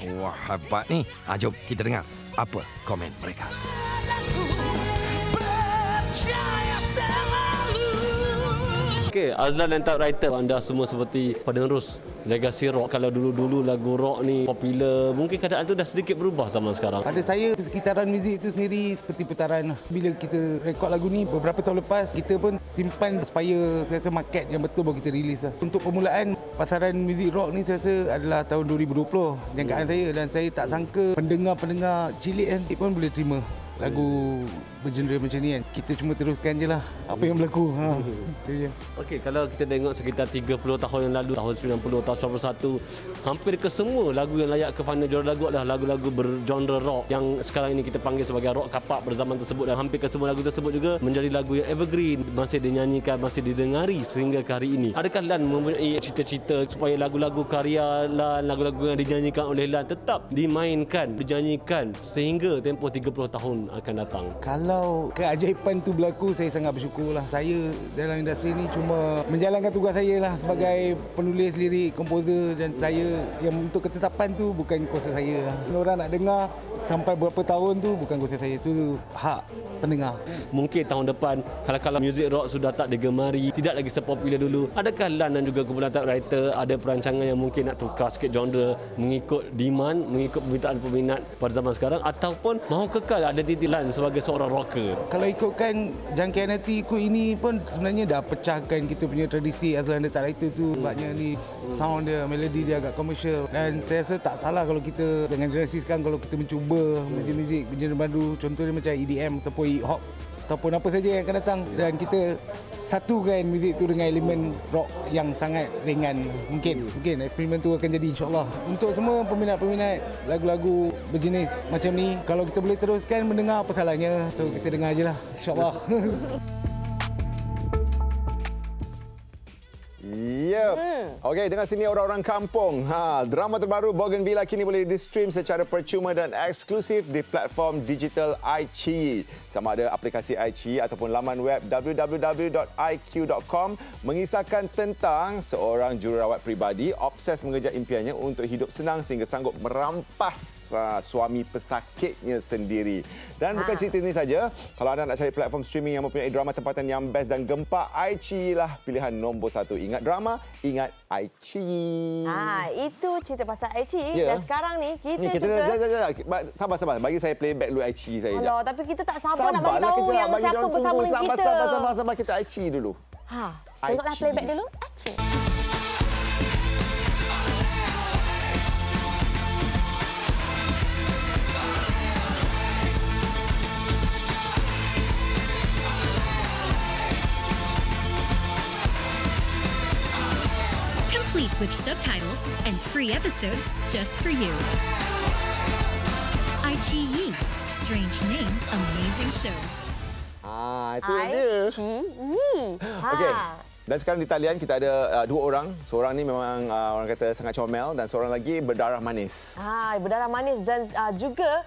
hebat ni. Jom kita dengar apa komen mereka. Okey, Azlan dan Typewriter, anda semua seperti penerus legasi rock. Kalau dulu-dulu lagu rock ni popular, mungkin keadaan tu dah sedikit berubah zaman sekarang. Pada saya, sekitaran muzik itu sendiri seperti putaran. Bila kita rekod lagu ni beberapa tahun lepas, kita pun simpan supaya saya rasa market yang betul baru kita release lah. Untuk permulaan pasaran muzik rock ni saya rasa adalah tahun 2020 jangkaan saya, dan saya tak sangka pendengar-pendengar cilik kan pun boleh terima lagu bergenre macam ni kan. Kita cuma teruskan je lah apa yang berlaku. Okey, kalau kita tengok sekitar 30 tahun yang lalu, tahun 90, tahun 91, hampir ke semua lagu yang layak ke final juara lagu adalah lagu-lagu bergenre rock yang sekarang ini kita panggil sebagai rock kapak pada zaman tersebut, dan hampir ke semua lagu tersebut juga menjadi lagu yang evergreen, masih dinyanyikan, masih didengari sehingga ke hari ini. Adakah Lan mempunyai cita-cita supaya lagu-lagu karya Lan, lagu-lagu yang dinyanyikan oleh Lan tetap dimainkan, dinyanyikan sehingga tempoh 30 tahun akan datang? Kalau keajaiban tu berlaku, saya sangat bersyukur lah. Saya dalam industri ni cuma menjalankan tugas saya lah sebagai penulis lirik, komposer, dan saya yang untuk ketetapan tu bukan kuasa saya lah. Kalau orang nak dengar sampai berapa tahun tu bukan kuasa saya, tu hak pendengar. Mungkin tahun depan kalau muzik rock sudah tak digemari, tidak lagi sepopular dulu, adakah Lan dan juga kumpulan Typewriter ada perancangan yang mungkin nak tukar sikit genre mengikut demand, mengikut permintaan peminat pada zaman sekarang, ataupun mahu kekal ada titik Lan sebagai seorang rocker? Kalau ikutkan Jangan Khianati Aku ini pun sebenarnya dah pecahkan kita punya tradisi Azlan and the Typewriter tu. Sebabnya ni sound dia, melodi dia agak komersial, dan saya rasa tak salah kalau kita dengan generasi sekarang kalau kita mencuba muzik-muzik bergenre baru, contohnya macam EDM ataupun hip hop ataupun apa saja yang akan datang, dan kita satukan muzik tu dengan elemen rock yang sangat ringan. Mungkin eksperimen tu akan jadi, insyaAllah. Untuk semua peminat-peminat lagu-lagu berjenis macam ni, kalau kita boleh teruskan mendengar, apa salahnya? So kita dengar je lah, insyaAllah. Yep. Okey, dengan sini orang-orang kampung. Drama terbaru Bougainvillea kini boleh di-stream secara percuma dan eksklusif di platform digital iQIYI. Sama ada aplikasi iQIYI ataupun laman web www.iq.com, mengisahkan tentang seorang jururawat peribadi obses mengejar impiannya untuk hidup senang sehingga sanggup merampas suami pesakitnya sendiri. Dan bukan cerita ini saja. Kalau anda nak cari platform streaming yang mempunyai drama tempatan yang best dan gempak, iQIYI lah pilihan nombor 1. Ingat drama, ingat iQIYI. Itu cerita pasal iQIYI. Dan sekarang ni kita juga... Sabar. Bagi saya playback dulu iQIYI saya. Alah, tapi kita tak sabar nak bagi tahu yang siapa bersama dengan kita. Sabar, kita iQIYI dulu. Tengoklah playback dulu. iQIYI. With subtitles and free episodes just for you. iQIYI, strange name, amazing shows. Itu dia. iQIYI. Okey. Dan sekarang di talian kita ada 2 orang. Seorang ni memang orang kata sangat comel, dan seorang lagi berdarah manis. Berdarah manis dan juga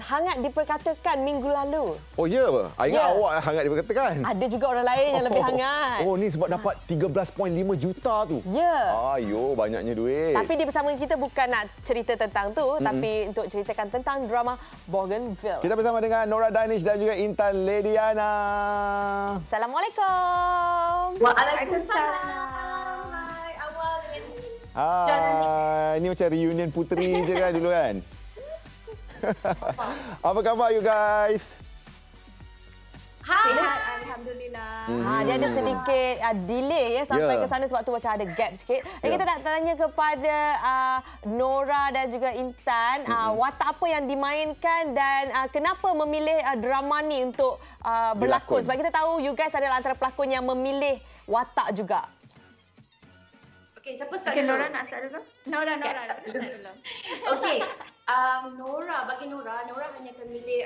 hangat diperkatakan minggu lalu. Oh ya ke? Ingat awak hangat diperkatakan? Ada juga orang lain yang lebih hangat. Oh, ni sebab dapat 13.5 juta tu. Ya. Ayo, banyaknya duit. Tapi dia bersama kita bukan nak cerita tentang tu, tapi untuk ceritakan tentang drama Bougainvillea. Kita bersama dengan Nora Danish dan juga Intan Lediana. Assalamualaikum. Waalaikumsalam. Hai, Awal dengan ini macam reunion puteri je kan dulu kan? Apa khabar you guys? Hai. Alhamdulillah. Dia ada sedikit delay sampai ke sana sebab tu macam ada gap sikit. Kita tak tanya kepada Nora dan juga Intan, watak apa yang dimainkan dan kenapa memilih drama ni untuk berlakon? Sebab kita tahu you guys adalah antara pelakon yang memilih watak juga. Okey, siapa start dulu? Nora nak start dulu? Nora. Okey, bagi Nora hanya akan milih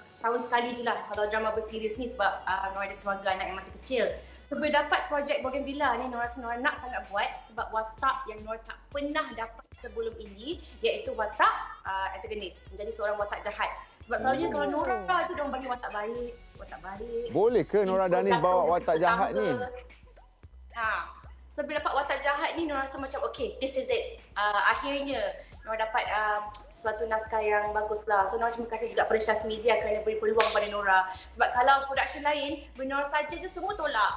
setahun sekali je lah kalau drama berseries ni sebab Nora ada keluarga anak yang masih kecil. Sebelum dapat projek Bougainvillea ni, Nora nak sangat buat sebab watak yang Nora tak pernah dapat sebelum ini, iaitu watak antagonis, menjadi seorang watak jahat. Sebab selalunya kalau Nora tu diorang bagi watak baik. Boleh ke Nora Danish bawa watak jahat ni? Sebelum dapat watak jahat ni, Nora rasa macam okay, this is it. Akhirnya Nora dapat suatu naskah yang bagus lah. So Nora terima kasih juga pada Syaz Media kerana beri peluang pada Nora. Sebab kalau production lain, Nora saja je semua tolak.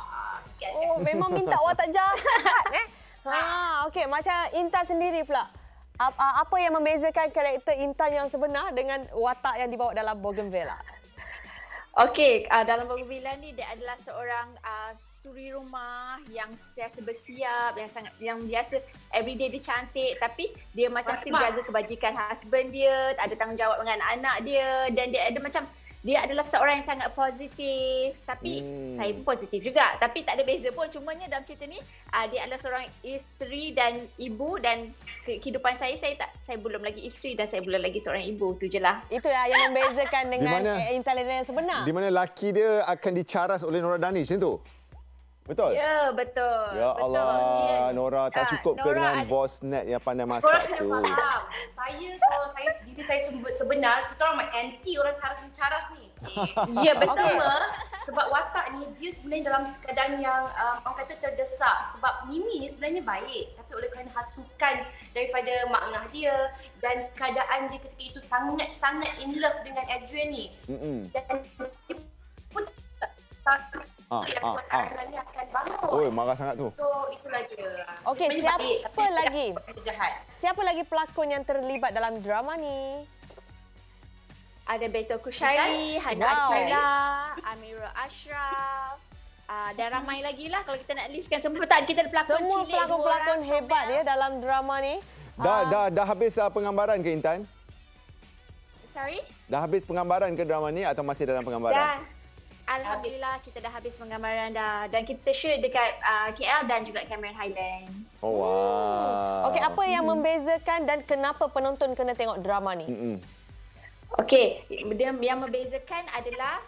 Oh, memang minta watak jahat okey, macam Intan sendiri pula. Apa yang membezakan karakter Intan yang sebenar dengan watak yang dibawa dalam Bougainvillea? Okey, dalam Bougainvillea ni dia adalah seorang suri rumah yang sentiasa bersiap, yang biasa everyday dia cantik, tapi dia macam still jaga kebajikan husband dia, ada tanggungjawab dengan anak dia, dan dia ada macam dia adalah seorang yang sangat positif, tapi saya pun positif juga, tapi tak ada beza pun. Cumanya dalam cerita ni dia adalah seorang isteri dan ibu, dan kehidupan saya belum lagi isteri dan saya belum lagi seorang ibu, tu je lah. Itulah yang membezakan dengan Intan yang sebenar. Di mana laki dia akan dicaras oleh Nora Danish macam tu? Betul? Ya, betul. Ya Allah, Nora tak cukup ke dengan bos net yang pandai masak tu? Korang kena faham. Kalau saya sendiri, saya sebenar, kita orang anti orang caras-mencaras ni. Ya, betul. Sebab watak ni, dia sebenarnya dalam keadaan yang orang kata terdesak. Sebab Mimi ni sebenarnya baik, tapi oleh kerana hasukan daripada mak ngah dia dan keadaan dia ketika itu sangat-sangat in love dengan Adrian ni. Dan dia pun yang buat anak ni akan bangun. Oh, marah sangat tu. So, itulah dia. Okey, siapa lagi pelakon yang terlibat dalam drama ni? Ada Beto Kushairi, Hana Akila, Amirul Ashraf, dan ramai lagi lah kalau kita nak listkan. Semua kita ada pelakon semua pelakon-pelakon hebat ya dalam drama ni. Dah habis penggambaran ke, Intan? Sorry? Dah habis penggambaran ke drama ni atau masih dalam penggambaran? Dah. Alhamdulillah kita dah habis penggambaran dah, dan kita shoot dekat KL dan juga Cameron Highlands. Oh wow. Okey, apa yang membezakan dan kenapa penonton kena tengok drama ni? Okey, yang membezakan adalah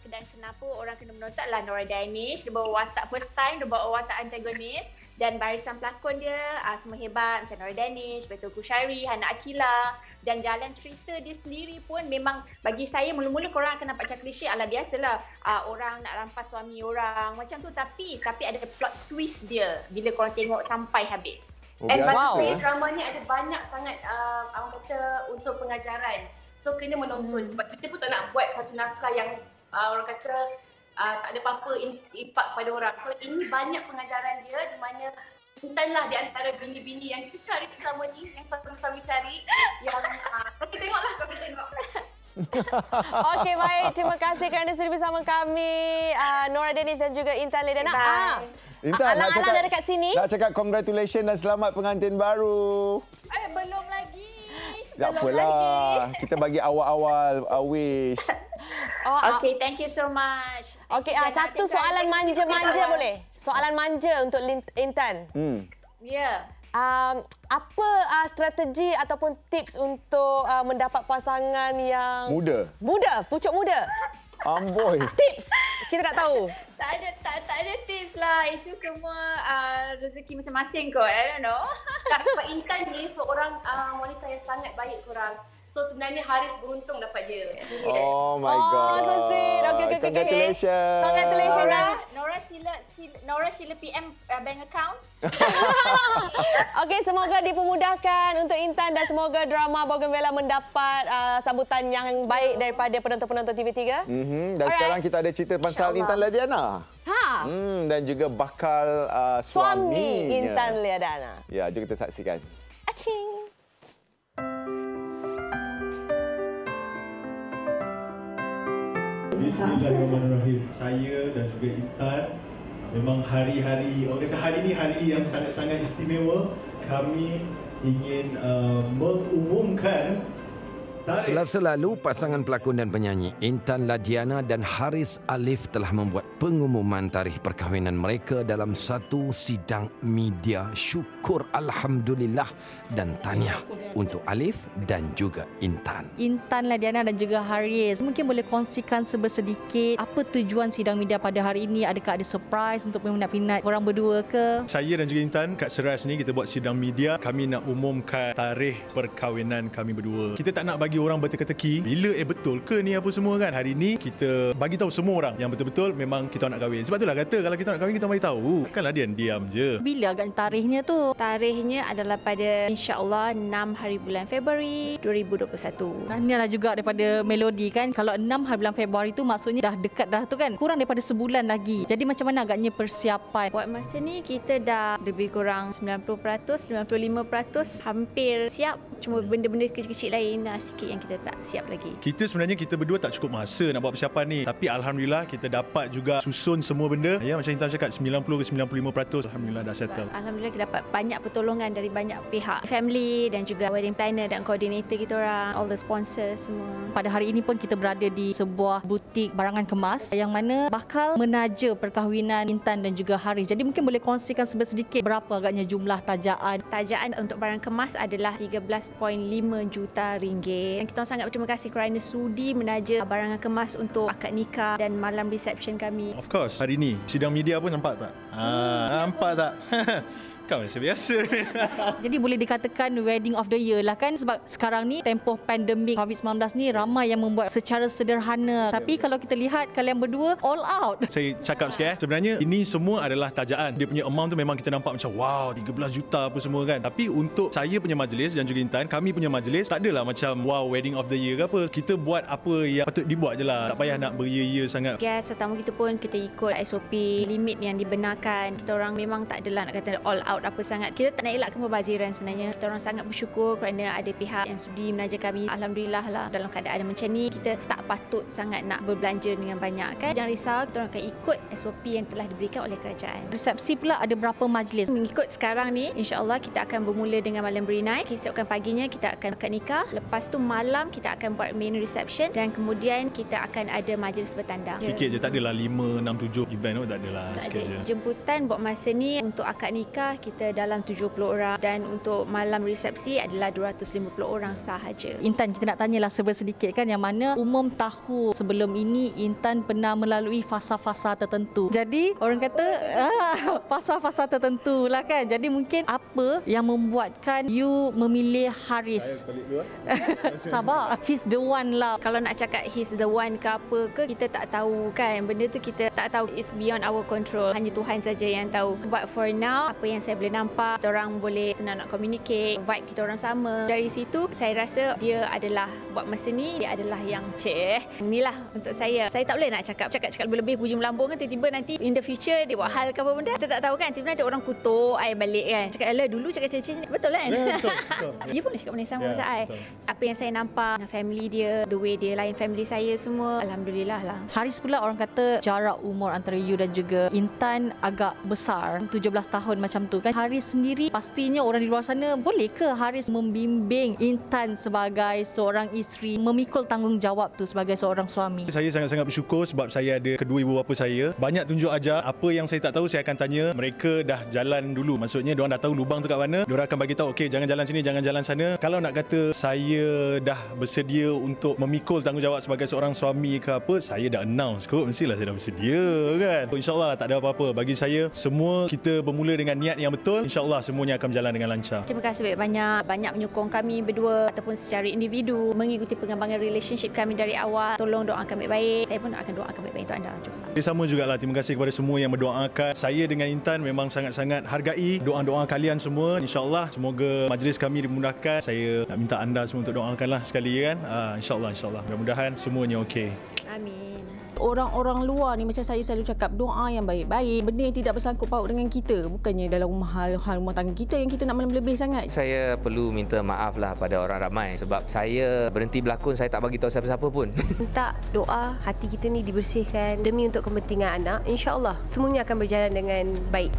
dan kenapa orang kena menonton adalah Nora Danish. Dia bawa watak first time, dia bawa watak antagonis, dan barisan pelakon dia semua hebat macam Nora Danish, Beto Kushairi, Hana Akila. Dan jalan cerita dia sendiri pun memang bagi saya mula-mula korang akan nampak macam klise, ala biasalah orang nak rampas suami orang macam tu, tapi ada plot twist dia bila korang tengok sampai habis. And bagi drama ni ada banyak sangat orang kata unsur pengajaran. So kena menonton sebab kita pun tak nak buat satu naskah yang orang kata tak ada apa-apa impak pada orang. So ini banyak pengajaran dia di mana Intan lah di antara bini-bini yang kita cari selama ni, yang sama-sama cari, yang kita tengoklah, kita tengok. Okey, baik. Terima kasih kerana sudi bersama kami, Nora Danish dan juga Intan Ledana. Intan, alang-alang dah dekat sini. Nak cakap congratulations dan selamat pengantin baru. Belum lagi. Tak apalah. Kita bagi awal-awal wish. Okey, thank you so much. Okey, satu soalan manja-manja boleh? Soalan manja untuk Intan. Ya. Apa strategi ataupun tips untuk mendapat pasangan yang muda, pucuk muda? Amboi. Tips. Kita nak tahu. Tak ada tips lah. Itu semua rezeki masing-masing kot. I don't know. Sebab Intan ni seorang wanita yang sangat baik korang. So sebenarnya Haris beruntung dapat dia. Oh my God. Oh, so sweet. Okay. Congratulations. Nora sila PM bank account. Okey, semoga dipermudahkan untuk Intan dan semoga drama Bougainvillea mendapat sambutan yang baik daripada penonton-penonton TV3. Dan sekarang kita ada cerita pasal Intan Ledana. Dan juga bakal suami Intan Ledana. Ya, jom kita saksikan. Aching. Bismillahirrahmanirrahim. Saya dan juga Intan memang hari ini hari yang sangat-sangat istimewa. Kami ingin mengumumkan Selasa lalu, pasangan pelakon dan penyanyi Intan Ledana dan Haris Alif telah membuat pengumuman tarikh perkahwinan mereka dalam satu sidang media. Syukur Alhamdulillah dan tahniah untuk Alif dan juga Intan. Intan lah Diana dan juga Haris. Mungkin boleh kongsikan sedikit apa tujuan sidang media pada hari ini? Adakah ada surprise untuk peminat-peminat korang berdua ke? Saya dan juga Intan kat Seras ni kita buat sidang media. Kami nak umumkan tarikh perkahwinan kami berdua. Kita tak nak bagi orang berteka-teki bila betul ke ni apa semua kan. Hari ni kita bagi tahu semua orang yang betul-betul memang kita nak kahwin. Sebab itulah kata kalau kita nak kahwin kita bagi tahu. Bukanlah diam je. Bila agak tarikhnya tu? Tarikhnya adalah pada insya-Allah 6 hari bulan Februari 2021. Tahniahlah juga daripada Melody kan. Kalau 6 hari bulan Februari tu maksudnya dah dekat dah tu kan. Kurang daripada sebulan lagi. Jadi macam mana agaknya persiapan? Buat masa ni kita dah lebih kurang 90%, 95% hampir siap. Cuma benda-benda kecil-kecil lain sikit yang kita tak siap lagi. Kita sebenarnya kita berdua tak cukup masa nak buat persiapan ni. Tapi alhamdulillah kita dapat juga susun semua benda. Ya macam Intan cakap 90 ke 95% alhamdulillah dah settle. Alhamdulillah kita dapat banyak pertolongan dari banyak pihak. Family dan juga wedding planner dan coordinator kita orang, all the sponsors semua. Pada hari ini pun kita berada di sebuah butik barangan kemas yang mana bakal menaja perkahwinan Intan dan juga Haris. Jadi mungkin boleh kongsikan sedikit berapa agaknya jumlah tajaan. Tajaan untuk barang kemas adalah 13.5 juta ringgit. Dan kita sangat berterima kasih kerana sudi menaja barangan kemas untuk akad nikah dan malam reception kami. Of course. Hari ni sidang media pun nampak tak? Nampak tak? Kau biasa-biasa ni. Jadi boleh dikatakan wedding of the year lah kan. Sebab sekarang ni tempoh pandemik COVID-19 ni ramai yang membuat secara sederhana. Tapi kalau kita lihat kalian berdua all out. Saya cakap sikit sebenarnya ini semua adalah tajaan. Dia punya amount tu memang kita nampak macam wow 13 juta apa semua kan. Tapi untuk saya punya majlis dan juga Intan, kami punya majlis tak adalah macam wow wedding of the year ke apa. Kita buat apa yang patut dibuat je lah. Tak payah nak beria-ia sangat. Guest tetamu kita pun kita ikut SOP limit yang dibenarkan. Kita orang memang tak adalah nak kata all out apa sangat. Kita tak nak elakkan pembaziran sebenarnya. Kita orang sangat bersyukur kerana ada pihak yang sudi menaja kami. Alhamdulillah lah dalam keadaan macam ni kita tak patut sangat nak berbelanja dengan banyak kan. Jangan risau, kita orang akan ikut SOP yang telah diberikan oleh kerajaan. Resepsi pula ada berapa majlis? Mengikut sekarang ni insya-Allah kita akan bermula dengan malam berinai. Esokkan paginya kita akan akad nikah. Lepas tu malam kita akan buat main reception dan kemudian kita akan ada majlis bertandang. Sikit je, tak adalah 5, 6, 7 event tu tak adalah, sikit je. Jemputan buat masa ni untuk akad nikah kita dalam 70 orang dan untuk malam resepsi adalah 250 orang sahaja. Intan, kita nak tanyalah sedikit kan yang mana umum tahu sebelum ini Intan pernah melalui fasa-fasa tertentu. Jadi orang kata fasa-fasa tertentu lah kan. Jadi mungkin apa yang membuatkan you memilih Haris? Sabar, he's the one lah. Kalau nak cakap he's the one ke apa ke, kita tak tahu kan. Benda tu kita tak tahu, it's beyond our control. Hanya Tuhan saja yang tahu. But for now, apa yang saya boleh nampak, kita orang boleh senang nak communicate, vibe kita orang sama. Dari situ saya rasa dia adalah buat masa ni dia adalah yang inilah untuk saya. Saya tak boleh nak cakap lebih-lebih puji melambung kan, tiba-tiba nanti in the future dia buat hal ke apa benda kita tak tahu kan. Tiba-tiba nanti orang kutuk I balik kan. Cakap alah dulu cakap macam ni. Betul kan? Betul. Dia pun cakap benda sama pasal I. Apa yang saya nampak dengan family dia, the way dia lain family saya semua, alhamdulillah lah. Haris pula orang kata jarak umur antara you dan juga Intan agak besar, 17 tahun macam tu kan. Haris sendiri pastinya orang di luar sana, boleh ke Haris membimbing Intan sebagai seorang isteri, memikul tanggungjawab tu sebagai seorang suami? Saya sangat-sangat bersyukur sebab saya ada kedua ibu bapa saya. Banyak tunjuk ajar. Apa yang saya tak tahu saya akan tanya. Mereka dah jalan dulu. Maksudnya diorang dah tahu lubang tu kat mana. Diorang akan bagi tahu okey jangan jalan sini, jangan jalan sana. Kalau nak kata saya dah bersedia untuk memikul tanggungjawab sebagai seorang suami ke apa, saya dah announce kot. Mestilah saya dah bersedia kan. InsyaAllah tak ada apa-apa. Bagi saya semua kita bermula dengan niat yang betul. InsyaAllah semuanya akan berjalan dengan lancar. Terima kasih banyak menyokong kami berdua ataupun secara individu, mengikuti pengembangan relationship kami dari awal. Tolong doakan baik-baik. Saya pun akan doakan baik-baik untuk anda juga. Sama jugalah, terima kasih kepada semua yang berdoakan. Saya dengan Intan memang sangat-sangat hargai doa-doa kalian semua. InsyaAllah semoga majlis kami dimudahkan. Saya nak minta anda semua untuk doakanlah sekali kan. InsyaAllah. Mudah-mudahan semuanya okey. Amin. Orang-orang luar ni macam saya selalu cakap, doa yang baik-baik, benda yang tidak bersangkut paut dengan kita, bukannya dalam hal rumah tangga kita yang kita nak melebih sangat. Saya perlu minta maaf lah pada orang ramai sebab saya berhenti berlakon, saya tak bagi tahu siapa-siapa pun. Minta doa hati kita ni dibersihkan demi untuk kepentingan anak. InsyaAllah semuanya akan berjalan dengan baik.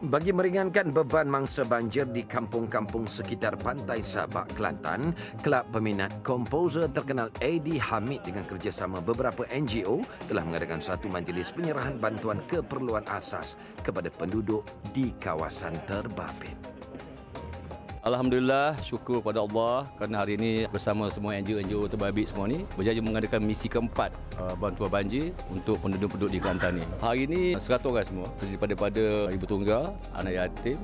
Bagi meringankan beban mangsa banjir di kampung-kampung sekitar Pantai Sabak, Kelantan, Kelab Peminat Komposer terkenal Eddie Hamid dengan kerjasama beberapa NGO telah mengadakan satu majlis penyerahan bantuan keperluan asas kepada penduduk di kawasan terbabit. Alhamdulillah, syukur pada Allah kerana hari ini bersama semua NGO terbabit semua ni berjaya mengadakan misi keempat bantuan banjir untuk penduduk-penduduk di Kelantan ni. Hari ini 100 orang semua terdiri daripada ibu tunggal, anak yatim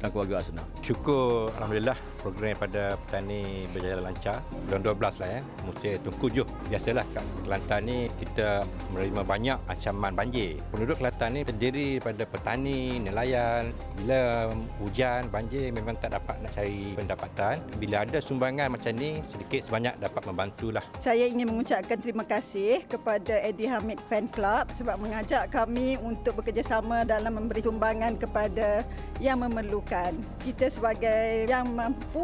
dan keluarga asnaf. Syukur Alhamdulillah program pada petani berjalan lancar. Bulan 12 lah mesti tungku juh. Biasalah kat Kelantan ni kita menerima banyak ancaman banjir. Penduduk Kelantan ni terdiri daripada petani, nelayan. Bila hujan, banjir memang tak dapat nak cari pendapatan. Bila ada sumbangan macam ni, sedikit sebanyak dapat membantulah. Saya ingin mengucapkan terima kasih kepada Eddie Hamid Fan Club sebab mengajak kami untuk bekerjasama dalam memberi sumbangan kepada yang memerlukan. Kita sebagai yang mampu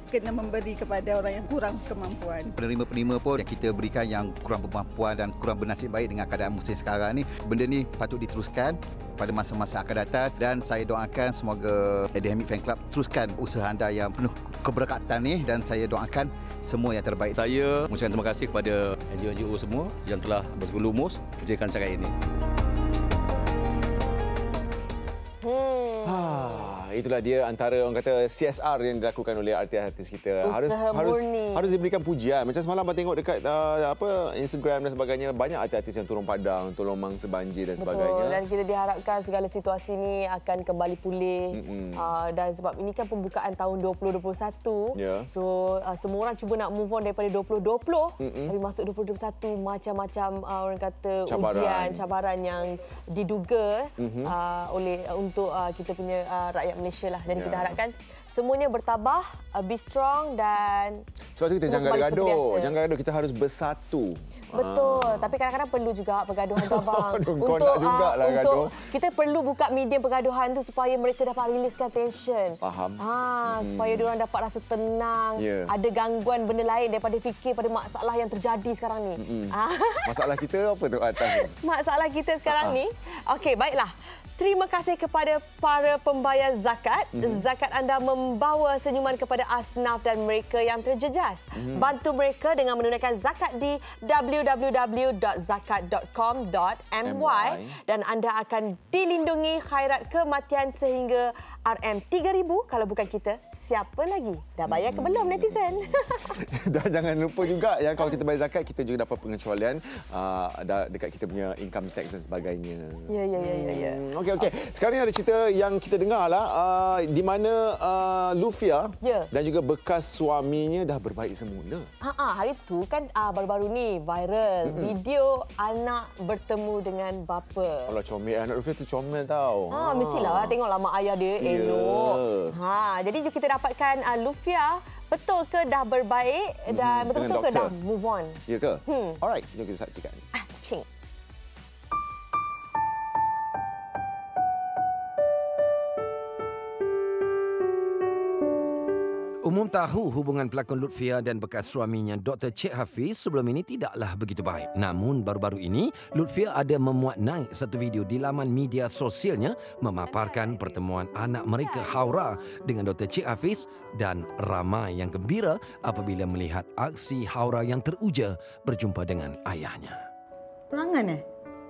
kena memberi kepada orang yang kurang kemampuan. Penerima-penerima pun yang kita berikan yang kurang berkemampuan dan kurang bernasib baik dengan keadaan musim sekarang ni, benda ni patut diteruskan pada masa-masa akan datang dan saya doakan semoga Eddie Hamid Fan Club teruskan usaha anda yang penuh keberkatan ni dan saya doakan semua yang terbaik. Saya mengucapkan terima kasih kepada NGO semua yang telah bersungguh-lumus menjalankan acara ini. Itulah dia antara orang kata CSR yang dilakukan oleh artis-artis kita. Harus diberikan pujian. Macam semalam abang tengok dekat Instagram dan sebagainya, banyak artis-artis yang turun padang, tolong mangsa banjir dan sebagainya. Betul. Dan kita diharapkan segala situasi ini akan kembali pulih. Dan sebab ini kan pembukaan tahun 2021. Yeah. So semua orang cuba nak move on daripada 2020. Tapi masuk 2021 macam-macam orang kata cabaran yang diduga untuk kita punya rakyat Malaysia lah. Jadi kita harapkan semuanya bertabah, be strong dan sebab tu kita jangan gaduh. Jangan gaduh, kita harus bersatu. Betul. Tapi kadang-kadang perlu juga pergaduhan tu abang. Untuk kita perlu buka medium pergaduhan tu supaya mereka dapat riliskan tension. Faham. Supaya diorang dapat rasa tenang. Ada gangguan benda lain daripada fikir pada masalah yang terjadi sekarang ni. Masalah kita apa tu atas? Masalah kita sekarang ni. Okey, baiklah. Terima kasih kepada para pembayar zakat. Zakat anda membawa senyuman kepada asnaf dan mereka yang terjejas. Bantu mereka dengan menunaikan zakat di www.zakat.com.my dan anda akan dilindungi khairat kematian sehingga RM3,000. Kalau bukan kita, siapa lagi? Dah bayar ke belum netizen? Dan jangan lupa juga ya, kalau kita bayar zakat, kita juga dapat pengecualian dekat kita punya income tax dan sebagainya. Ya. Okey. Sekarang ni ada cerita yang kita dengar lah, di mana Lufia dan juga bekas suaminya dah berbaik semula. Hari tu kan baru-baru ni viral video anak bertemu dengan bapa. Allah, comel anak Lufia tu, comel tau. Mestilah tengoklah mak ayah dia elok. Jadi jom kita dapatkan Lufia betul ke dah berbaik dan betul-betul ke dah move on. Ya ke? Alright, jom kita saksikan. Cing. Umum tahu hubungan pelakon Lutfia dan bekas suaminya Dr. Cik Hafiz sebelum ini tidaklah begitu baik. Namun baru-baru ini Lutfia ada memuat naik satu video di laman media sosialnya memaparkan pertemuan anak mereka Haura dengan Dr. Cik Hafiz dan ramai yang gembira apabila melihat aksi Haura yang teruja berjumpa dengan ayahnya. Perangan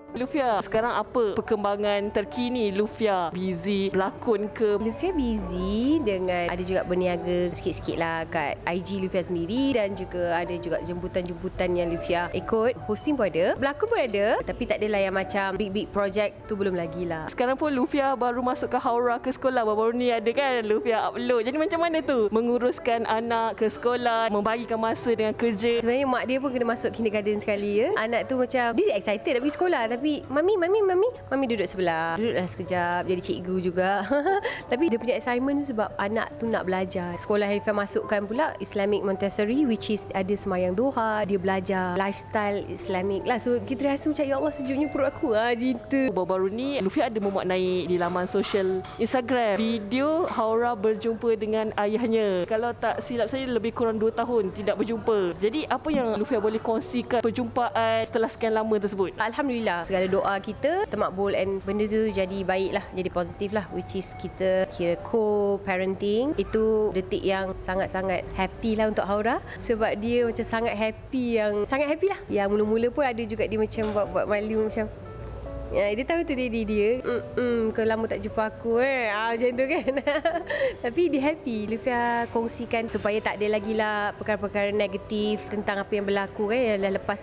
Lufia, sekarang apa perkembangan terkini? Lufia busy berlakon ke? Lufia busy dengan ada juga berniaga sikit-sikit lah kat IG Lufia sendiri dan juga ada juga jemputan-jemputan yang Lufia ikut. Hosting pun ada, berlakon pun ada, tapi tak adalah yang macam big project tu, belum lagi lah. Sekarang pun Lufia baru masuk ke Haura ke sekolah, baru ni ada kan Lufia upload. Jadi macam mana tu menguruskan anak ke sekolah, membagikan masa dengan kerja? Sebenarnya mak dia pun kena masuk kindergarten sekali ya. Anak tu macam dia excited nak pergi sekolah, tapi mami duduk sebelah. Duduklah sekejap jadi cikgu juga. Tapi dia punya assignment tu sebab anak tu nak belajar. Sekolah yang Lufia masukkan pula Islamic Montessori, which is ada semayang duha, dia belajar lifestyle Islamic lah. So kita rasa macam ya Allah, sejuknya perut aku cinta. Baru-baru ni Lufia ada memuat naik di laman sosial Instagram video Haura berjumpa dengan ayahnya. Kalau tak silap saya lebih kurang 2 tahun tidak berjumpa. Jadi apa yang Lufia boleh kongsikan perjumpaan setelah sekian lama tersebut? Alhamdulillah, segala doa kita termakbul and benda tu jadi baik lah, jadi positif lah, which is kita kira co-parenting. Itu detik yang sangat-sangat happy lah untuk Haura, sebab dia macam sangat happy lah. Yang mula-mula pun ada juga dia macam buat malu macam dia tahu tu dia kau lama tak jumpa aku macam tu kan. Tapi dia happy. Lufia kongsikan supaya tak ada lagi lah perkara-perkara negatif tentang apa yang berlaku kan, yang dah lepas.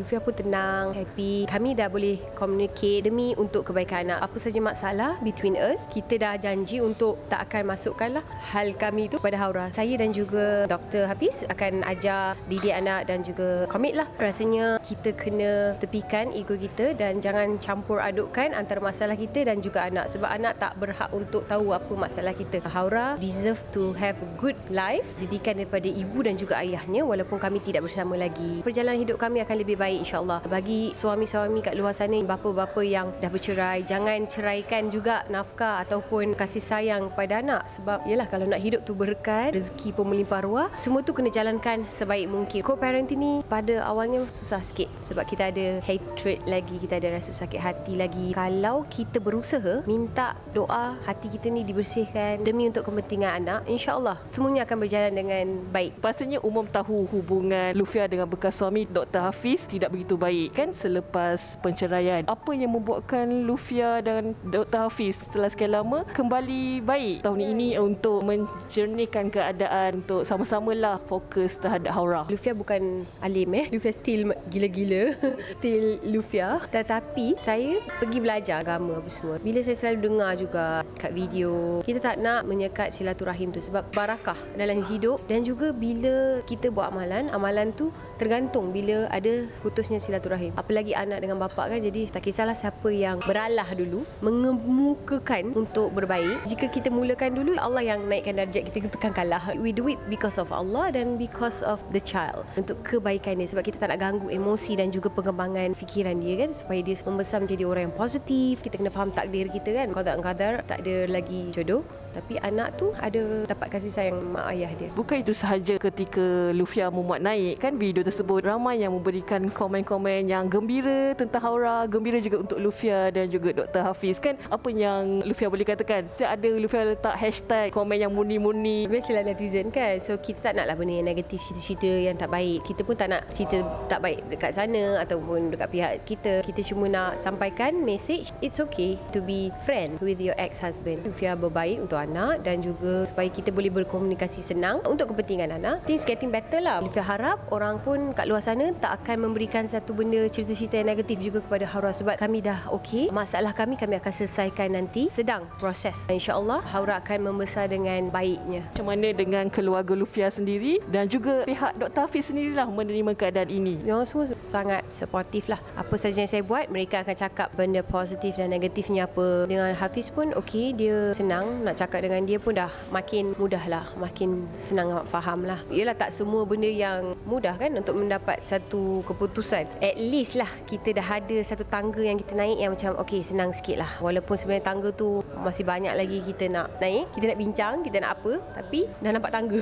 Lufia pun tenang, happy. Kami dah boleh communicate demi untuk kebaikan anak. Apa saja masalah between us, kita dah janji untuk tak akan masukkan lah hal kami tu pada Haura. Saya dan juga Dr. Hafiz akan ajar didik anak dan juga komit lah. Rasanya kita kena tepikan ego kita dan jangan campur adukkan antara masalah kita dan juga anak, sebab anak tak berhak untuk tahu apa masalah kita. Haura deserve to have a good life, didikan daripada ibu dan juga ayahnya walaupun kami tidak bersama lagi. Perjalanan hidup kami akan lebih baik insya-Allah. Bagi suami-suami kat luar sana, bapa-bapa yang dah bercerai, jangan ceraikan juga nafkah ataupun kasih sayang pada anak, sebab yalah kalau nak hidup tu berkat, rezeki pun melimpah ruah, semua tu kena jalankan sebaik mungkin. Co-parenting ni pada awalnya susah sikit sebab kita ada hatred lagi, kita ada rasa sakit hati lagi. Kalau kita berusaha minta doa hati kita ni dibersihkan demi untuk kepentingan anak, insya-Allah semuanya akan berjalan dengan baik. Pastinya umum tahu hubungan Lufia dengan bekas suami Dr. Hafiz tidak begitu baik kan selepas penceraian. Apa yang membuatkan Lufia dan Dr. Hafiz setelah sekian lama kembali baik tahun ini untuk menjernihkan keadaan, untuk sama-samalah fokus terhadap Haura? Lufia bukan alim Lufia still gila-gila still Lufia, tetapi saya pergi belajar agama apa semua. Bila saya selalu dengar juga kat video, kita tak nak menyekat silaturahim tu sebab barakah dalam hidup, dan juga bila kita buat amalan tu tergantung bila ada putusnya silaturahim. Apalagi anak dengan bapa kan, jadi tak kisahlah siapa yang beralah dulu mengemukakan untuk berbaik. Jika kita mulakan dulu, Allah yang naikkan darjat kita, kita kan kalah. We do it because of Allah dan because of the child, untuk kebaikan dia, sebab kita tak nak ganggu emosi dan juga pengembangan fikiran dia kan, supaya dia membesar menjadi orang yang positif. Kita kena faham takdir kita kan, qadar tak ada lagi jodoh, tapi anak tu ada dapat kasih sayang mak ayah dia. Bukan itu sahaja, ketika Lufia memuat naik kan video tersebut, ramai yang memberikan komen-komen yang gembira tentang Haura, gembira juga untuk Lufia dan juga Dr. Hafiz kan. Apa yang Lufia boleh katakan? Siap ada Lufia letak hashtag komen yang murni-murni. Biasalah netizen kan, so kita tak naklah benda yang negatif, cerita-cerita yang tak baik. Kita pun tak nak cerita tak baik dekat sana ataupun dekat pihak kita. Kita cuma nak sampaikan message, it's okay to be friend with your ex-husband. Lufia berbaik untuk anak dan juga supaya kita boleh berkomunikasi senang untuk kepentingan anak. Things getting better lah. Lufia harap orang pun kat luar sana tak akan memberikan satu benda cerita-cerita yang negatif juga kepada Haura, sebab kami dah okey. Masalah kami akan selesaikan nanti, sedang proses. InsyaAllah Haura akan membesar dengan baiknya. Macam mana dengan keluarga Lufia sendiri dan juga pihak Dr. Hafiz sendirilah menerima keadaan ini? Diorang semua sangat supportive lah. Apa saja yang saya buat, mereka akan cakap benda positif dan negatifnya apa. Dengan Hafiz pun okey, dia senang nak cakap dengan dia pun dah makin mudah lah, makin senang nak faham lah. Yelah tak semua benda yang mudah kan untuk mendapat satu keputusan. At least lah kita dah ada satu tangga yang kita naik yang macam okey, senang sikit lah. Walaupun sebenarnya tangga tu masih banyak lagi kita nak naik, kita nak bincang, kita nak apa, tapi dah nampak tangga.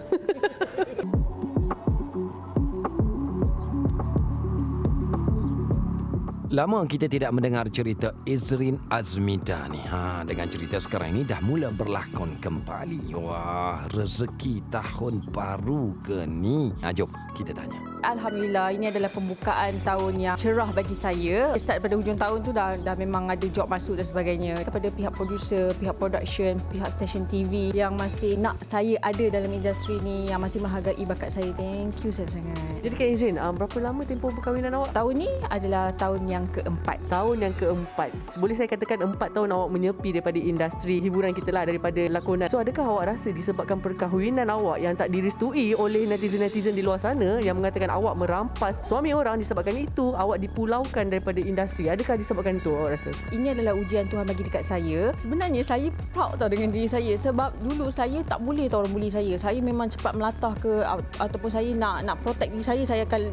Lama kita tidak mendengar cerita Izrin Azmida ni. Dengan cerita sekarang ini dah mula berlakon kembali. Wah, rezeki tahun baru ke ni? Jom kita tanya. Alhamdulillah, ini adalah pembukaan tahun yang cerah bagi saya. Start pada hujung tahun tu dah memang ada job masuk dan sebagainya. Kepada pihak producer, pihak production, pihak stesen TV yang masih nak saya ada dalam industri ni, yang masih menghargai bakat saya, thank you sangat-sangat. Jadi Kak Izrin, berapa lama tempoh perkahwinan awak? Tahun ni adalah tahun yang keempat. Tahun yang keempat. Boleh saya katakan 4 tahun awak menyepi daripada industri hiburan kita lah, daripada lakonan. So adakah awak rasa disebabkan perkahwinan awak yang tak direstui oleh netizen-netizen di luar sana yang mengatakan awak merampas suami orang, disebabkan itu awak dipulaukan daripada industri? Adakah disebabkan itu awak rasa? Ini adalah ujian Tuhan bagi dekat saya. Sebenarnya saya proud tau dengan diri saya, sebab dulu saya tak boleh tahu orang bully saya. Saya memang cepat melatah ke ataupun saya nak protect diri saya akan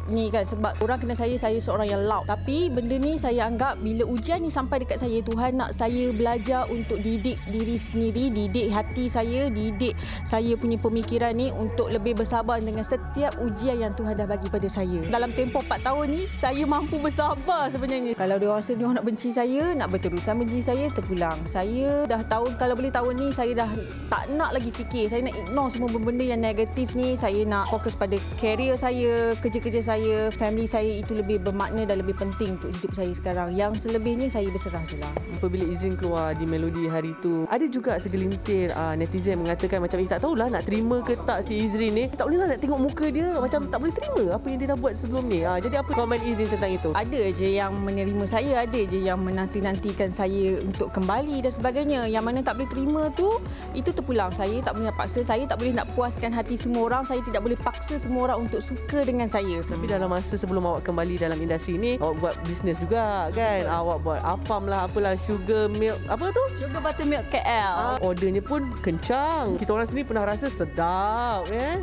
ni kan, sebab orang kena saya seorang yang loud. Tapi benda ni saya anggap bila ujian ni sampai dekat saya, Tuhan nak saya belajar untuk didik diri sendiri, didik hati saya, didik saya punya pemikiran ni untuk lebih bersabar dengan setiap ujian yang Tuhan dah bagi pada saya. Dalam tempoh 4 tahun ni, saya mampu bersabar sebenarnya. Kalau dia rasa dia nak benci saya, nak berterusan benci saya, terpulang. Saya dah tahu, kalau boleh tahun ni saya dah tak nak lagi fikir. Saya nak ignore semua benda yang negatif ni. Saya nak fokus pada career saya, kerja-kerja saya, family saya. Itu lebih bermakna dan lebih penting untuk hidup saya sekarang. Yang selebihnya saya berserah je lah. Apabila Izrin keluar di Melodi hari tu, ada juga segelintir netizen mengatakan macam tak tahulah nak terima ke tak si Izrin ni. Tak bolehlah nak tengok muka dia, macam tak boleh terima apa yang dia dah buat sebelum ni. Jadi apa komen Izrin tentang itu? Ada je yang menerima saya, ada je yang menanti-nantikan saya untuk kembali dan sebagainya. Yang mana tak boleh terima tu, itu terpulang. Saya tak boleh nak paksa, saya tak boleh nak puaskan hati semua orang, saya tidak boleh paksa semua orang untuk suka dengan saya. Tapi dalam masa sebelum awak kembali dalam industri ni, awak buat bisnes juga kan? Awak buat apam lah, apalah, sugar milk, apa tu? Sugar buttermilk KL. Ordernya pun kencang. Kita orang sendiri pernah rasa sedap kan?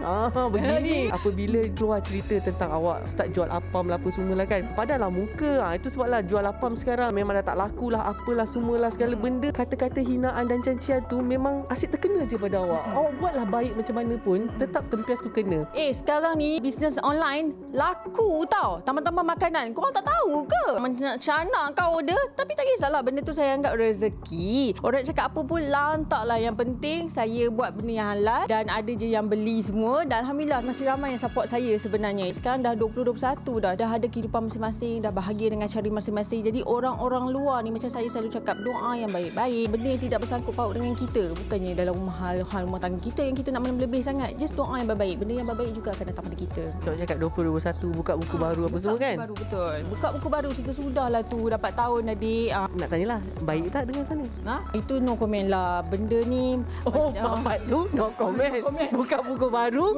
Begini. Apabila keluar cerita tentang awak start jual apam lah apa semualah kan, padanlah muka. Itu sebablah jual apam sekarang memang dah tak laku lah, apalah semualah, segala benda, kata-kata hinaan dan cacian tu memang asyik terkena je pada awak. Awak buatlah baik macam mana pun, tetap tempias tu kena. Sekarang ni bisnes online laku tau. Tambah-tambah makanan. Korang tak tahu ke? Macam nak kau order, tapi tak kisahlah, benda tu saya anggap rezeki. Orang cakap apa pun lantaklah. Yang penting saya buat benda yang halal dan ada je yang beli semua. Dan alhamdulillah masih ramai yang support saya sebenarnya. Sekarang dah 2021 dah ada kehidupan masing-masing, dah bahagia dengan cara masing-masing. Jadi orang-orang luar ni, macam saya selalu cakap, doa yang baik-baik, benda yang tidak bersangkut paut dengan kita, bukannya dalam hal rumah tangga kita yang kita nak melebih sangat. Just doa yang baik-baik, benda yang baik-baik juga akan datang pada kita. Kau cakap 2021 buka buku baru apa semua kan? Baru betul. Buka buku baru sudahlah tu, dapat tahun adik. Nak tanyalah, baik tak dengan sana? Itu no comment lah. Benda ni bapak tu no comment. Buka buku baru.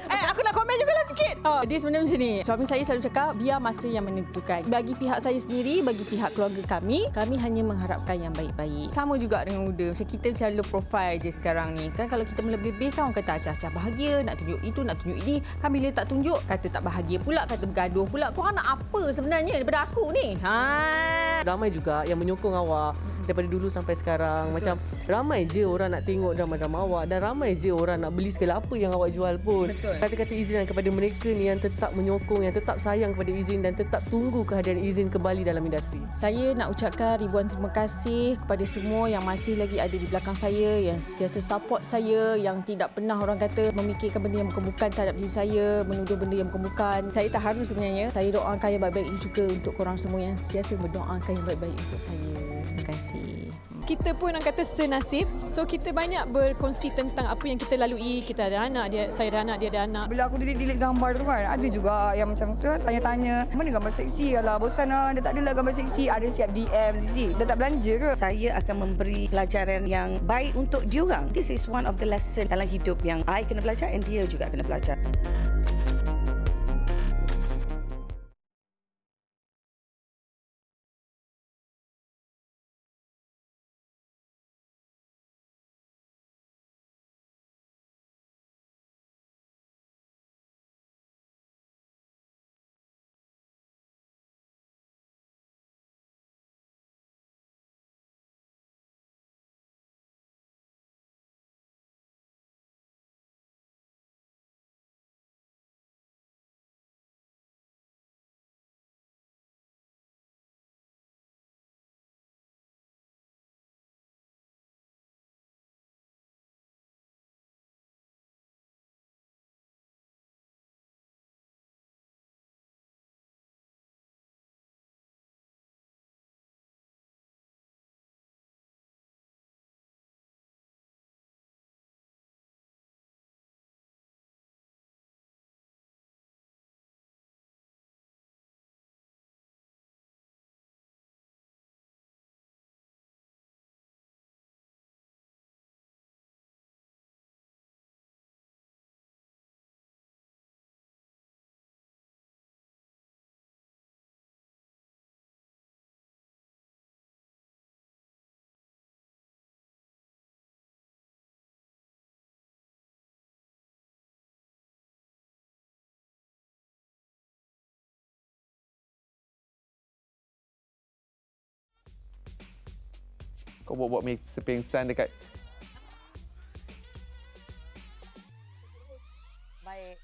Aku nak komen jugalah sikit. Dia sebenarnya macam ni. Suami saya selalu cakap, biar masa yang menentukan. Bagi pihak saya sendiri, bagi pihak keluarga kami hanya mengharapkan yang baik-baik. Sama juga dengan Uda. Macam kita macam low profile je sekarang ni. Kan kalau kita melebih-lebihkan, orang kata acah-acah bahagia, nak tunjuk itu, nak tunjuk ini. Kan bila tak tunjuk, kata tak bahagia pula, kata bergaduh pula. Korang nak apa sebenarnya daripada aku ni? Ramai juga yang menyokong awak daripada dulu sampai sekarang. Macam ramai je orang nak tengok drama-drama awak dan ramai je orang nak beli segala apa yang awak jual pun. Betul. Kata-kata Izrin kepada mereka ni yang tetap menyokong, yang tetap sayang kepada Izrin dan tetap tunggu kehadiran Izrin kembali dalam industri. Saya nak ucapkan ribuan terima kasih kepada semua yang masih lagi ada di belakang saya, yang sentiasa support saya, yang tidak pernah orang kata memikirkan benda yang bukan terhadap diri saya, menuduh benda yang bukan. Saya tak haru sebenarnya. Saya doakan yang baik-baik juga untuk korang semua yang sentiasa mendoakan yang baik-baik untuk saya. Terima kasih. Kita pun orang kata senasib. So kita banyak berkongsi tentang apa yang kita lalui. Kita ada anak, saya ada anak, dia ada anak. Bila aku delete gambar tu kan, ada juga yang macam tu tanya-tanya, mana gambar seksi? Alah bosan lah, dia tak adalah gambar seksi. Ada siap DM, Zizi, dah tak belanja ke? Saya akan memberi pelajaran yang baik untuk diorang. This is one of the lesson dalam hidup yang I kena belajar and dia juga kena belajar. Kau buat pingsan dekat... Baik.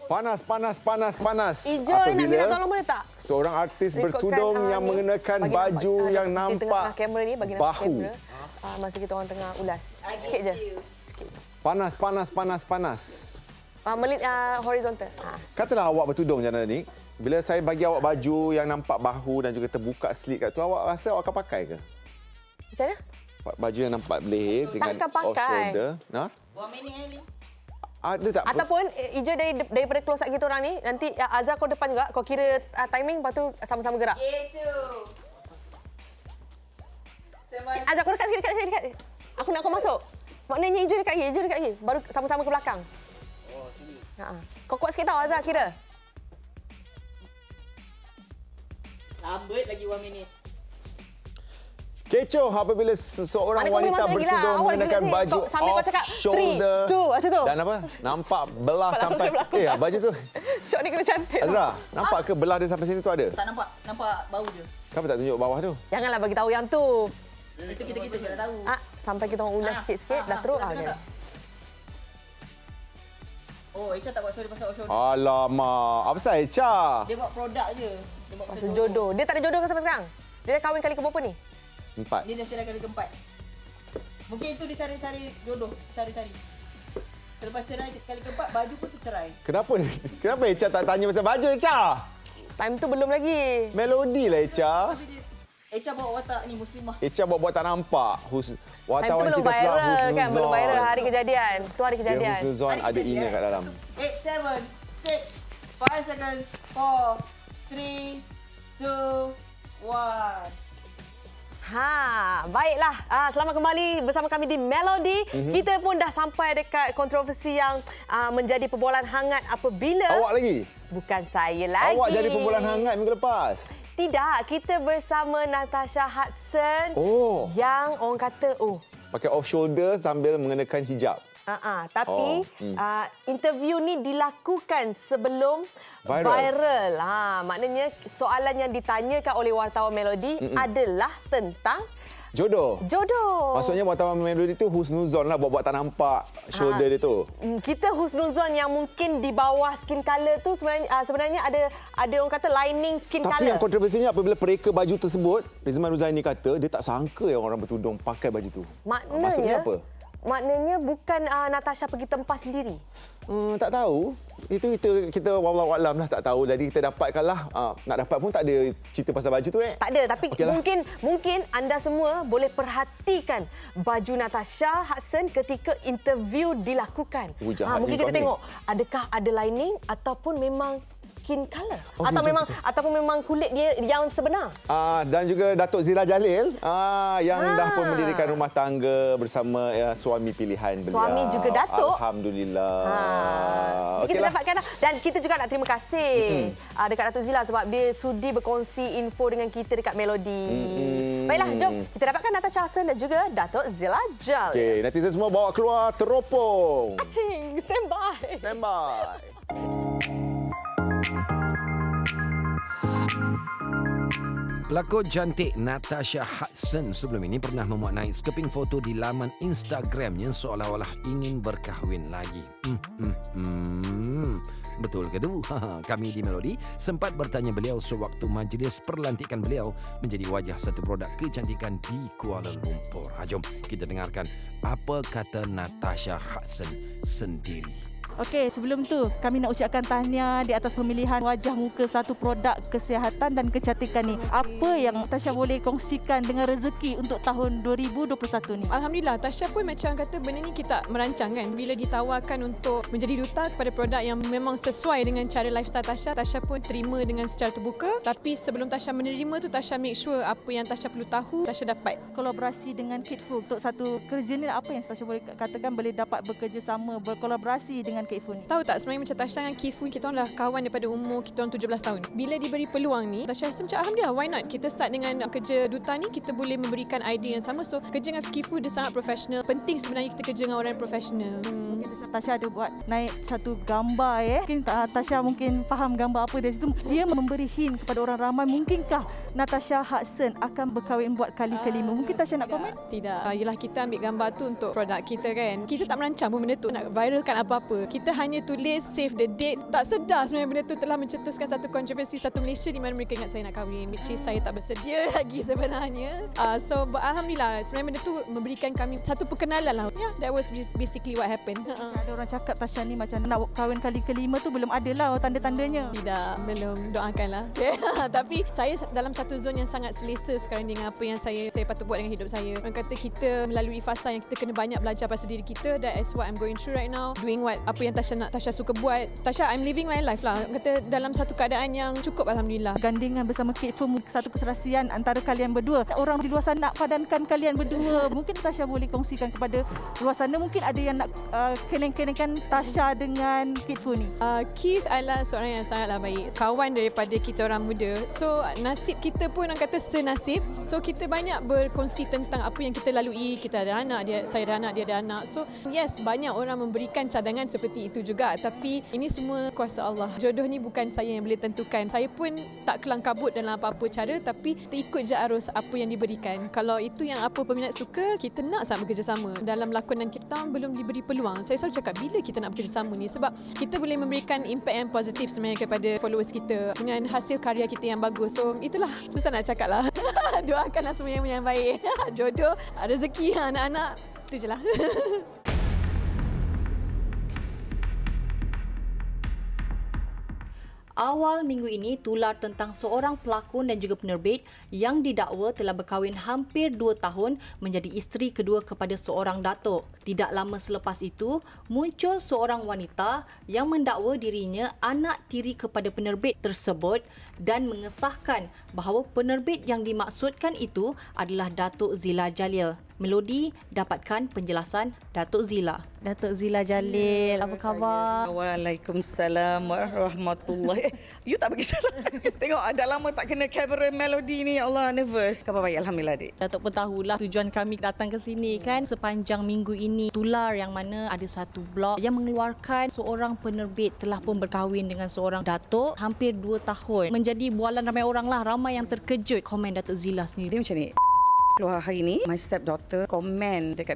Panas. Ijo nak minta tolong boleh tak? Seorang artis bertudung yang mengenakan baju yang nampak di tengah kamera ni, bagi bahu. Masa kita orang tengah ulas. Sikit je. Sikit. Panas. Horizontal. Katalah awak bertudung macam ni. Bila saya bagi awak baju yang nampak bahu dan juga terbuka slit kat tu, awak rasa awak akan pakai ke? Macam mana? Baju yang nampak leher dengan off shoulder. Ha? Ada tak? Ataupun Ijo daripada close up kita orang ni, nanti Azhar kau depan juga, kau kira timing, lepas tu sama-sama gerak. Azhar kau dekat sikit, dekat. Aku nak kau masuk. Maknanya Ijo dekat lagi. Baru sama-sama ke belakang. Oh, sini. Kau kuat sikit tau Azhar kira. Lambat lagi 1 minit. Kecoh apabila seorang wanita bertudung menggunakan baju off shoulder dan apa? Nampak belah sampai baju tu. Shot ni kena cantik. Azra, nampak ke belah dia sampai sini tu ada? Tak nampak. Nampak bau je. Kenapa tak tunjuk bawah tu? Janganlah bagi tahu yang tu. Itu kita dah tahu. Sampai kita orang ulas sikit-sikit dah teruk kan. Oh, Echa tak buat story pasal off shoulder. Alamak, apa pasal Echa? Dia buat produk je. Dia buat pasal jodoh. Dia tak ada jodoh ke sampai sekarang? Dia dah kahwin kali ke berapa ni? 4. Dia dah cerai kali ke-4. Mungkin itu dia cari-cari jodoh, cari-cari. Selepas cerai kali ke-4, baju pun tercerai. Kenapa Echa tak tanya pasal baju Echa? Time tu belum lagi. Melodi lah Echa. Echa bawa watak ni muslimah. Echa buat tak nampak. Wartawan kita pula Husnuzon. Kan, belum viral hari kejadian. Tu hari kejadian. Ya, Husnuzon ada ina kat dalam. 8, 7, 6, 5 seconds, 4, 3, 2, 1. Baiklah. Selamat kembali bersama kami di Melody. Kita pun dah sampai dekat kontroversi yang menjadi perbualan hangat apabila... Awak lagi? Bukan saya lagi. Awak jadi perbualan hangat minggu lepas? Tidak. Kita bersama Natasha Hudson yang orang kata, pakai off shoulder sambil mengenakan hijab. Tapi interview ni dilakukan sebelum viral. Maknanya soalan yang ditanyakan oleh wartawan Melody adalah tentang jodoh. Maksudnya wartawan Melody tu Husnuzon lah buat tak nampak shoulder dia tu. Kita Husnuzon yang mungkin di bawah skin colour tu sebenarnya ada orang kata lining skin colour. Tapi yang kontroversinya apabila pereka baju tersebut, Rizman Ruzaini kata dia tak sangka yang orang bertudung pakai baju tu. Maksudnya apa? Maknanya bukan Natasha pergi tempas sendiri. Tak tahu. Itu kita wallahu alam lah, tak tahu. Jadi kita dapatkanlah. Nak dapat pun tak ada cerita pasal baju tu Tak ada, tapi mungkin anda semua boleh perhatikan baju Natasha Hudson ketika interview dilakukan. Mungkin kita tengok adakah ada lining ataupun memang skin colour ataupun memang kulit dia yang sebenar. Dan juga Datuk Zila Jalil yang dah pun mendirikan rumah tangga bersama suami pilihan beliau. Suami juga Datuk. Alhamdulillah. Kita dapatkan dan kita juga nak terima kasih dekat Datuk Zila sebab dia sudi berkongsi info dengan kita dekat Melody. Baiklah, jom kita dapatkan Natasha Hudson dan juga Datuk Zila Jalil. Okey, netizen semua bawa keluar teropong. Acing, stand by. Pelakon cantik Natasha Hudson sebelum ini pernah memuat naik skeping foto di laman Instagramnya seolah-olah ingin berkahwin lagi. Betul ke tu? Kami di Melody sempat bertanya beliau sewaktu majlis perlantikan beliau menjadi wajah satu produk kecantikan di Kuala Lumpur. Jom kita dengarkan apa kata Natasha Hudson sendiri. Okey, sebelum tu kami nak ucapkan tahniah di atas pemilihan wajah muka satu produk kesihatan dan kecantikan ni. Apa yang Tasha boleh kongsikan dengan rezeki untuk tahun 2021 ni? Alhamdulillah, Tasha pun macam kata benda ni kita merancang kan. Bila ditawarkan untuk menjadi duta kepada produk yang memang sesuai dengan cara lifestyle Tasha, Tasha pun terima dengan secara terbuka. Tapi sebelum Tasha menerima tu, Tasha make sure apa yang Tasha perlu tahu, Tasha dapat. Kolaborasi dengan Kidful untuk satu kerja ni, apa yang Tasha boleh katakan boleh dapat bekerjasama, berkolaborasi dengan dengan Kate Fun? Tahu tak sebenarnya macam Tasha dengan Kate Fun, kita orang dah kawan daripada umur kita orang 17 tahun. Bila diberi peluang ni, Tasha rasa macam alhamdulillah, why not? Kita start dengan kerja duta ni, kita boleh memberikan idea yang sama. So kerja dengan Kate Fun dia sangat profesional. Penting sebenarnya kita kerja dengan orang yang profesional. Tasha ada buat naik satu gambar Mungkin Tasha mungkin faham gambar apa dari situ. Dia memberi hint kepada orang ramai, mungkinkah Natasha Hudson akan berkahwin buat kali kelima? Mungkin Tasha nak komen? Tidak. Yelah, kita ambil gambar tu untuk produk kita kan. Kita tak merancang pun benda tu nak viralkan apa-apa. Kita hanya tulis save the date. Tak sedar sebenarnya benda tu telah mencetuskan satu kontroversi satu Malaysia di mana mereka ingat saya nak kahwin, which is saya tak bersedia lagi sebenarnya. So alhamdulillah sebenarnya benda tu memberikan kami satu perkenalan lah. Yeah, that was basically what happened. Ada orang cakap Tasha ni macam nak kahwin kali kelima tu belum ada lah tanda-tandanya. Tidak, belum. Doakanlah. Tapi saya dalam satu zon yang sangat selesa sekarang dengan apa yang saya patut buat dengan hidup saya. Orang kata kita melalui fasa yang kita kena banyak belajar pasal diri kita. That is what I'm going through right now. Doing what apa yang Tasha nak, Tasha suka buat. Tasha, I'm living my life lah. Orang kata dalam satu keadaan yang cukup alhamdulillah. Gandengan bersama Kate Fun, satu keserasian antara kalian berdua. Orang di luar sana nak padankan kalian berdua. Mungkin Tasha boleh kongsikan kepada luar sana, mungkin ada yang nak keneng-kenengkan Tasha dengan Kate Fun ni. Keith adalah seorang yang sangatlah baik. Kawan daripada kita orang muda. So nasib kita pun orang kata senasib. So kita banyak berkongsi tentang apa yang kita lalui. Kita ada anak, saya ada anak, dia ada anak. So yes, banyak orang memberikan cadangan seperti itu juga. Tapi ini semua kuasa Allah. Jodoh ni bukan saya yang boleh tentukan. Saya pun tak kelang kabut dalam apa-apa cara. Tapi kita ikut je arus apa yang diberikan. Kalau itu yang apa peminat suka, kita nak sama bekerjasama. Dalam lakonan kita belum diberi peluang. Saya selalu cakap bila kita nak bekerjasama ni. Sebab kita boleh memberikan impact yang positif sebenarnya kepada followers kita dengan hasil karya kita yang bagus. So itulah, susah nak cakap lah. Doakanlah semua yang baik. Jodoh, rezeki, anak-anak, itu je lah. Awal minggu ini tular tentang seorang pelakon dan juga penerbit yang didakwa telah berkahwin hampir 2 tahun menjadi isteri kedua kepada seorang datuk. Tidak lama selepas itu, muncul seorang wanita yang mendakwa dirinya anak tiri kepada penerbit tersebut dan mengesahkan bahawa penerbit yang dimaksudkan itu adalah Datuk Zila Jalil. Melodi dapatkan penjelasan Datuk Zila. Datuk Zila Jalil, apa khabar? Waalaikumsalam warahmatullahi. You tak bagi salam. Tengok dah lama tak kena kamera Melodi ni. Ya Allah, nervous. Khabar baik, alhamdulillah dik. Datuk pun tahulah tujuan kami datang ke sini kan. Sepanjang minggu ini tular yang mana ada satu blog yang mengeluarkan seorang penerbit telah pun berkahwin dengan seorang datuk hampir 2 tahun. Menjadi bualan ramai orang lah, ramai yang terkejut. Komen Datuk Zila sendiri macam ni. Keluar hari ni, my stepdaughter komen dekat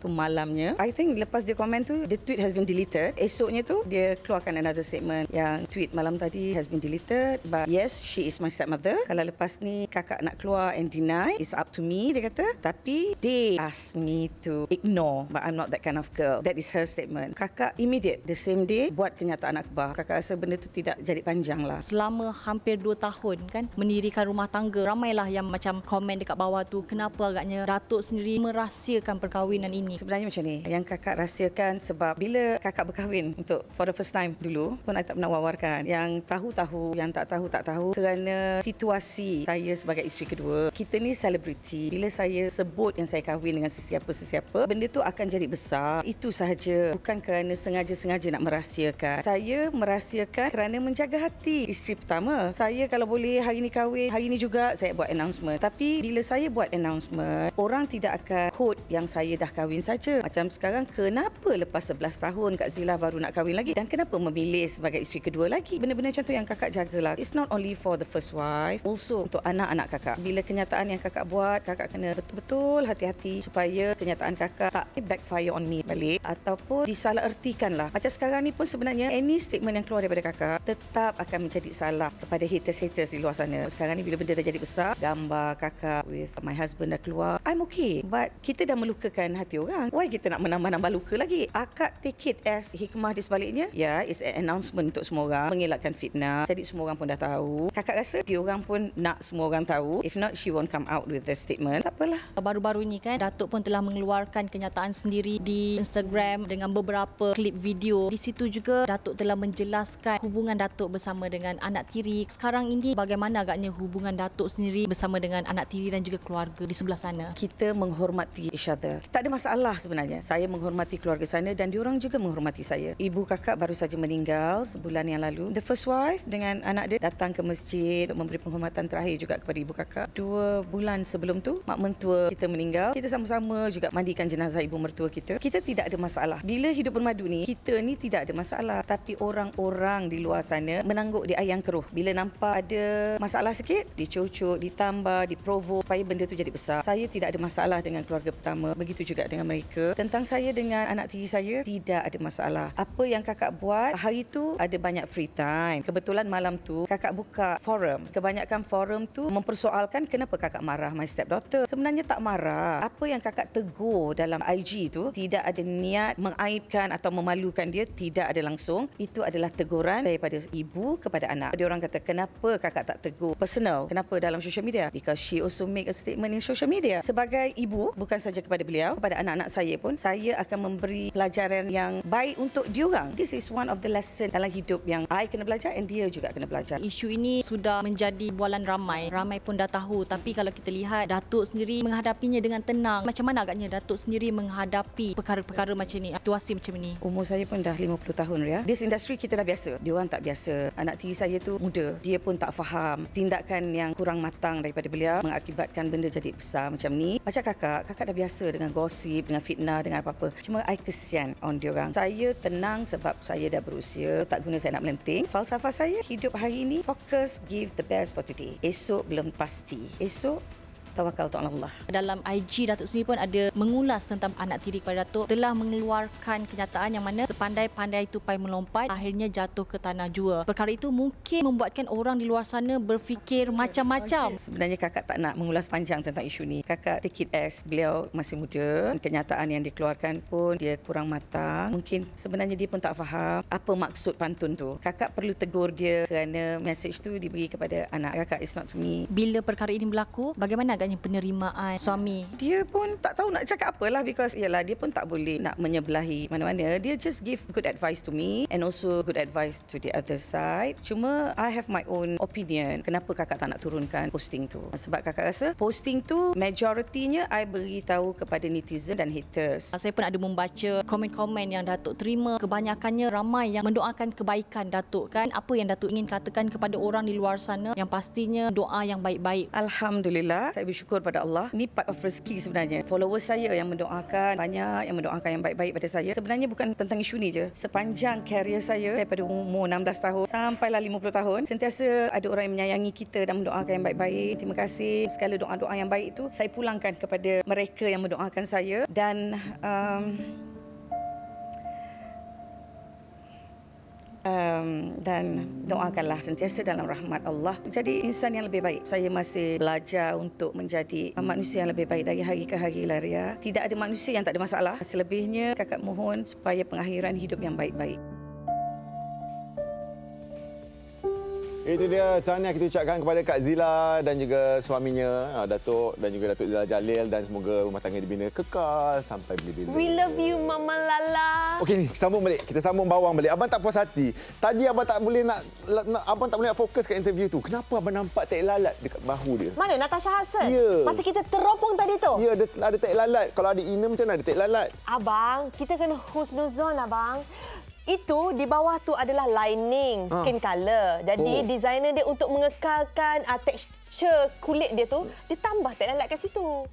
tu malamnya. I think lepas dia komen tu, the tweet has been deleted. Esoknya tu, dia keluarkan another statement yang tweet malam tadi has been deleted. But yes, she is my stepmother. Kalau lepas ni kakak nak keluar and deny, it's up to me, dia kata. Tapi they asked me to ignore, but I'm not that kind of girl. That is her statement. Kakak immediate, the same day, buat kenyataan akhbar. Kakak rasa benda tu tidak jadi panjang lah. Selama hampir 2 tahun kan, mendirikan rumah tangga. Ramailah yang macam komen dekat bawah tu, kenapa agaknya Datuk sendiri merahsiakan perkahwinan ini? Sebenarnya macam ni, yang kakak rahsiakan sebab bila kakak berkahwin untuk for the first time dulu pun I tak pernah wawarkan. Yang tahu-tahu, yang tak tahu kerana situasi saya sebagai isteri kedua. Kita ni selebriti. Bila saya sebut yang saya kahwin dengan sesiapa-sesiapa, benda tu akan jadi besar. Itu sahaja, bukan kerana sengaja-sengaja nak merahsiakan. Saya merahsiakan kerana menjaga hati isteri pertama. Saya kalau boleh hari ni kahwin, hari ni juga saya buat announcement. Tapi bila saya buat announcement, orang tidak akan quote yang saya dah kahwin saja. Macam sekarang, kenapa lepas 11 tahun Kak Zila baru nak kahwin lagi? Dan kenapa memilih sebagai isteri kedua lagi? Benda-benda macam tu yang kakak jagalah. It's not only for the first wife, also untuk anak-anak kakak. Bila kenyataan yang kakak buat, kakak kena betul-betul hati-hati supaya kenyataan kakak tak backfire on me balik ataupun disalahertikan lah. Macam sekarang ni pun sebenarnya any statement yang keluar daripada kakak tetap akan menjadi salah kepada haters-haters di luar sana. Sekarang ni bila benda dah jadi besar, gambar kakak with my husband dah keluar, I'm okay. But kita dah melukakan hati orang. Why kita nak menambah-nambah luka lagi? Akak take it as hikmah di sebaliknya. Ya, it's an announcement untuk semua orang, mengelakkan fitnah. Jadi semua orang pun dah tahu. Kakak rasa dia orang pun nak semua orang tahu. If not, she won't come out with the statement. Tak apalah. Baru-baru ni kan, Datuk pun telah mengeluarkan kenyataan sendiri di Instagram dengan beberapa klip video. Di situ juga Datuk telah menjelaskan hubungan Datuk bersama dengan anak tiri. Sekarang ini bagaimana agaknya hubungan Datuk sendiri bersama dengan anak tiri dan juga keluarga di sebelah sana? Kita menghormati each other. Tak ada masalah masalah sebenarnya. Saya menghormati keluarga sana dan diorang juga menghormati saya. Ibu kakak baru saja meninggal sebulan yang lalu. The first wife dengan anak dia datang ke masjid untuk memberi penghormatan terakhir juga kepada ibu kakak. 2 bulan sebelum tu, mak mentua kita meninggal. Kita sama-sama juga mandikan jenazah ibu mertua kita. Kita tidak ada masalah. Bila hidup bermadu ni, kita ni tidak ada masalah. Tapi orang-orang di luar sana menangguk di air yang keruh. Bila nampak ada masalah sikit, dicucuk, ditambah, diprovok supaya benda tu jadi besar. Saya tidak ada masalah dengan keluarga pertama. Begitu juga dengan mereka. Tentang saya dengan anak tiri saya, tidak ada masalah. Apa yang kakak buat, hari tu ada banyak free time. Kebetulan malam tu, kakak buka forum. Kebanyakan forum tu mempersoalkan kenapa kakak marah my stepdaughter. Sebenarnya tak marah. Apa yang kakak tegur dalam IG tu, tidak ada niat mengaibkan atau memalukan dia, tidak ada langsung. Itu adalah teguran daripada ibu kepada anak. Dia orang kata, kenapa kakak tak tegur personal? Kenapa dalam social media? Because she also make a statement in social media. Sebagai ibu, bukan saja kepada beliau, kepada anak-anak saya pun, saya akan memberi pelajaran yang baik untuk diorang. This is one of the lesson dalam hidup yang I kena belajar dan dia juga kena belajar. Isu ini sudah menjadi bualan ramai. Ramai pun dah tahu. Tapi kalau kita lihat, Datuk sendiri menghadapinya dengan tenang. Macam mana agaknya Datuk sendiri menghadapi perkara-perkara macam ni, situasi macam ni? Umur saya pun dah 50 tahun ya. This industry kita dah biasa. Diorang tak biasa. Anak tiri saya tu muda. Dia pun tak faham. Tindakan yang kurang matang daripada beliau mengakibatkan benda jadi besar macam ni. Macam kakak dah biasa dengan gosip, dengan fitnah, dengan apa-apa. Cuma I kesian on diorang. Saya tenang sebab saya dah berusia. Tak guna saya nak melenting. Falsafah saya, hidup hari ini, fokus, give the best for today. Esok belum pasti. Esok tawakal tu Allah. Dalam IG Datuk sendiri pun ada mengulas tentang anak tiri kepada Datuk, telah mengeluarkan kenyataan yang mana sepandai-pandai tupai melompat akhirnya jatuh ke tanah jua. Perkara itu mungkin membuatkan orang di luar sana berfikir macam-macam. Sebenarnya kakak tak nak mengulas panjang tentang isu ni. Kakak take it as beliau masih muda. Kenyataan yang dikeluarkan pun dia kurang matang. Mungkin sebenarnya dia pun tak faham apa maksud pantun tu. Kakak perlu tegur dia kerana message tu diberi kepada anak kakak, it's not to me. Bila perkara ini berlaku, bagaimana agaknya penerimaan suami? Dia pun tak tahu nak cakap apalah, because yalah, dia pun tak boleh nak menyebelahi mana-mana. Dia just give good advice to me and also good advice to the other side. Cuma I have my own opinion. Kenapa kakak tak nak turunkan posting tu? Sebab kakak rasa posting tu majoritinya I beritahu kepada netizen dan haters. Saya pun ada membaca komen-komen yang Datuk terima. Kebanyakannya ramai yang mendoakan kebaikan Datuk kan. Apa yang Datuk ingin katakan kepada orang di luar sana yang pastinya doa yang baik-baik? Alhamdulillah, saya bersyukur pada Allah. Ini part of rezeki sebenarnya. Followers saya yang mendoakan, banyak yang mendoakan yang baik-baik pada saya. Sebenarnya bukan tentang isu ni je. Sepanjang karier saya daripada umur 16 tahun sampailah 50 tahun, sentiasa ada orang yang menyayangi kita dan mendoakan yang baik-baik. Terima kasih. Segala doa-doa yang baik itu saya pulangkan kepada mereka yang mendoakan saya dan doakanlah sentiasa dalam rahmat Allah jadi insan yang lebih baik. Saya masih belajar untuk menjadi manusia yang lebih baik dari hari ke hari lah, Ria. Tidak ada manusia yang tak ada masalah. Selebihnya kakak mohon supaya pengakhiran hidup yang baik-baik. Itu dia tahniah kita ucapkan kepada Kak Zila dan juga suaminya Datuk dan juga Datuk Zila Jalil, dan semoga rumah tangga dibina kekal sampai bila-bila. We love you Mama Lala. Okey ni, sambung balik. Kita sambung bawang balik. Abang tak puas hati. Tadi abang tak boleh nak fokus kat interview tu. Kenapa abang nampak tek lalat dekat bahu dia? Mana Natasha Hassan? Ya. Masa kita teropong tadi tu. Ya, ada tek lalat. Kalau ada inner macam mana ada tek lalat? Abang, kita kena husnuzon abang. Itu di bawah tu adalah lining skin color. Jadi designer dia untuk mengekalkan tekstur kulit dia tu, dia tambah tek lalat kat situ.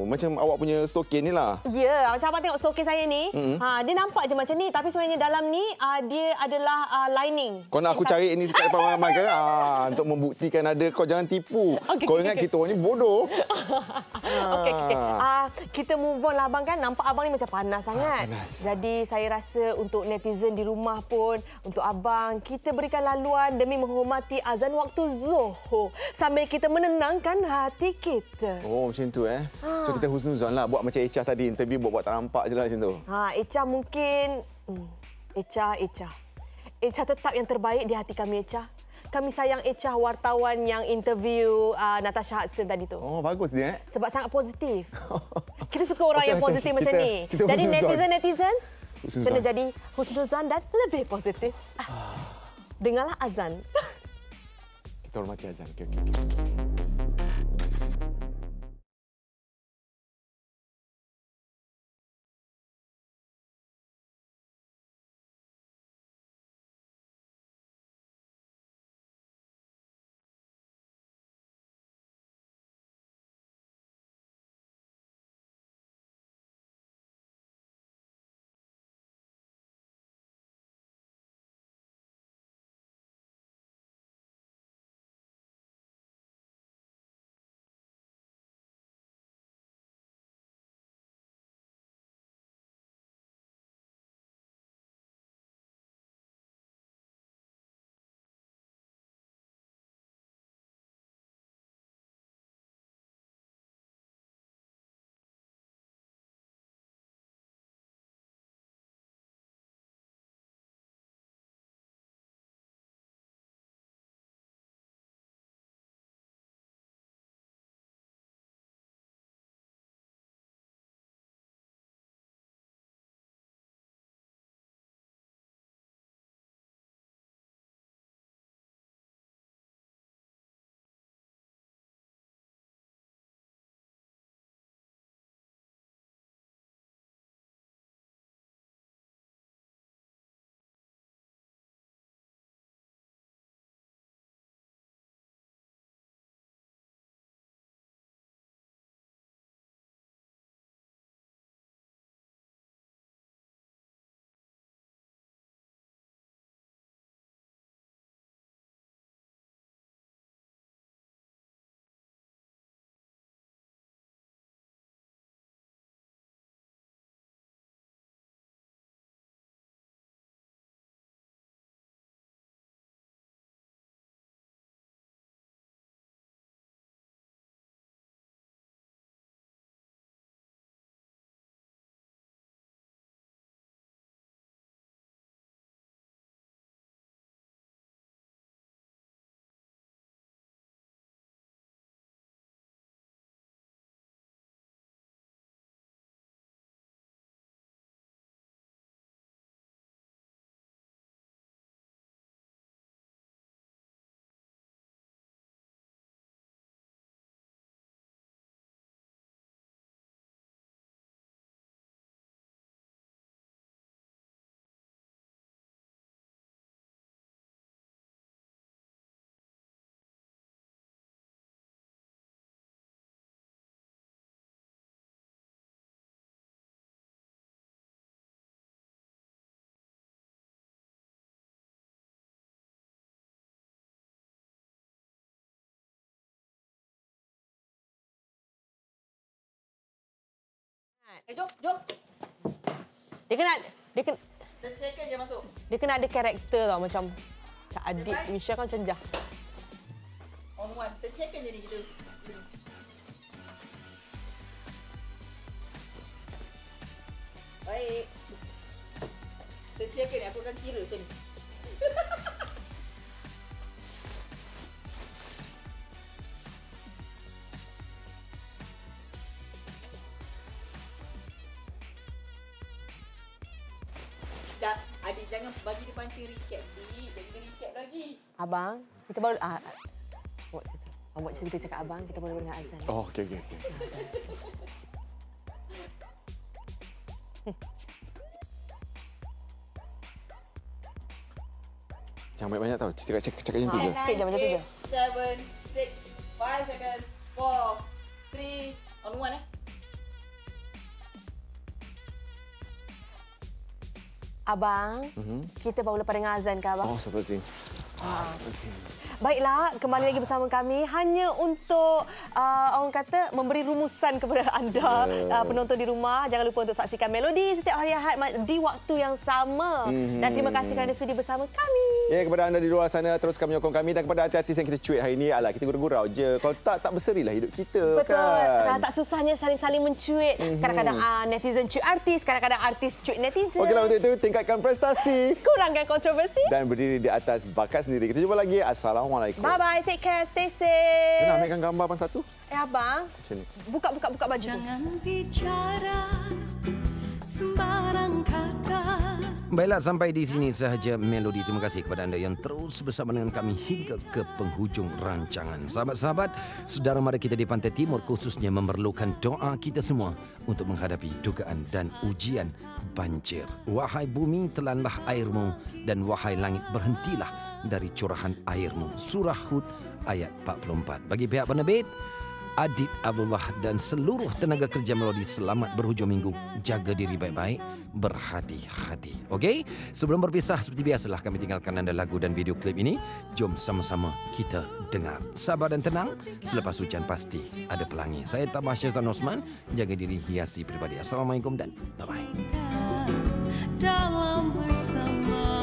Macam awak punya stokin ni lah. Ya, macam abang tengok stokin saya ni, dia nampak je macam ni, tapi sebenarnya dalam ni dia adalah lining. Kau nak aku cari ni dekat depan ramai ke? Untuk membuktikan ada, kau jangan tipu. Kau ingat kita orang ni bodoh. Okey. Kita move on lah abang kan. Nampak abang ni macam panas sangat. Jadi saya rasa untuk netizen di rumah pun, untuk abang, kita berikan laluan demi menghormati azan waktu Zuhur sambil kita menenangkan hati kita. Oh, macam tu So kita husnuzon lah. Buat macam Echah tadi, interview buat tak nampak je lah macam tu. Echah mungkin... Echah tetap yang terbaik di hati kami, Echah. Kami sayang Echah, wartawan yang interview Natasha Hudson tadi tu. Oh, bagus dia. Sebab sangat positif. Kita suka orang yang positif macam ni. Jadi netizen kena jadi husnuzon dan lebih positif. Dengarlah azan. Kita hormati azan. Okay. Jom. Dia kena 10 second je masuk. dia kena ada karakter tau, macam Kak adik Misha kan macam jah. On one. 10 second je ni kita. Baik. 10 second ni aku akan kira macam ni. Adik jangan bagi dia pancing recap. Dik, bagi dia recap lagi. Abang, kita baru Awak cerita cakap abang, kita baru dengar azan. Oh, okey. Jangan banyak-banyak tau. Cakap macam tu je. Sikit je macam tu je. 7, 6, 5 seconds, 4, 3, on one Abang, kita baru lepas dengar azan ke abang? Oh, Astagfirullahalazim. Baiklah, kembali lagi bersama kami hanya untuk orang kata memberi rumusan kepada anda penonton di rumah. Jangan lupa untuk saksikan Melodi setiap hari Ahad di waktu yang sama. Dan terima kasih kerana sudi bersama kami. Ya, kepada anda di luar sana, teruskan menyokong kami. Dan kepada artis yang kita cuit hari ini, alah, kita gurau-gurau je. Kalau tak berserilah hidup kita. Betul. Kan? Tak susahnya saling-saling mencuit. Kadang-kadang netizen cuit artis, kadang-kadang artis cuit netizen. Okeylah, untuk itu tingkatkan prestasi, kurangkan kontroversi, dan berdiri di atas bakat sendiri. Kita jumpa lagi. Assalamualaikum. Bye-bye. Take care. Stay safe. Nak ambilkan gambar abang satu? Abang. Macam ni. Buka baju. Jangan bicara sembarang kata. Baiklah, sampai di sini sahaja Melodi. Terima kasih kepada anda yang terus bersama dengan kami hingga ke penghujung rancangan. Sahabat-sahabat, saudara mara kita di Pantai Timur khususnya memerlukan doa kita semua untuk menghadapi dugaan dan ujian banjir. Wahai bumi, telanlah airmu, dan wahai langit, berhentilah dari curahan airmu. Surah Hud ayat 44. Bagi pihak penerbit, Adit Abdullah dan seluruh tenaga kerja Melodi, selamat berhujung minggu. Jaga diri baik-baik, berhati-hati. Okey? Sebelum berpisah, seperti biasalah kami tinggalkan anda lagu dan video klip ini. Jom sama-sama kita dengar. Sabar dan tenang, selepas hujan pasti ada pelangi. Saya Tabah Syazwan Osman, jaga diri, hiasi pribadi. Assalamualaikum dan bye-bye. Dalam bersama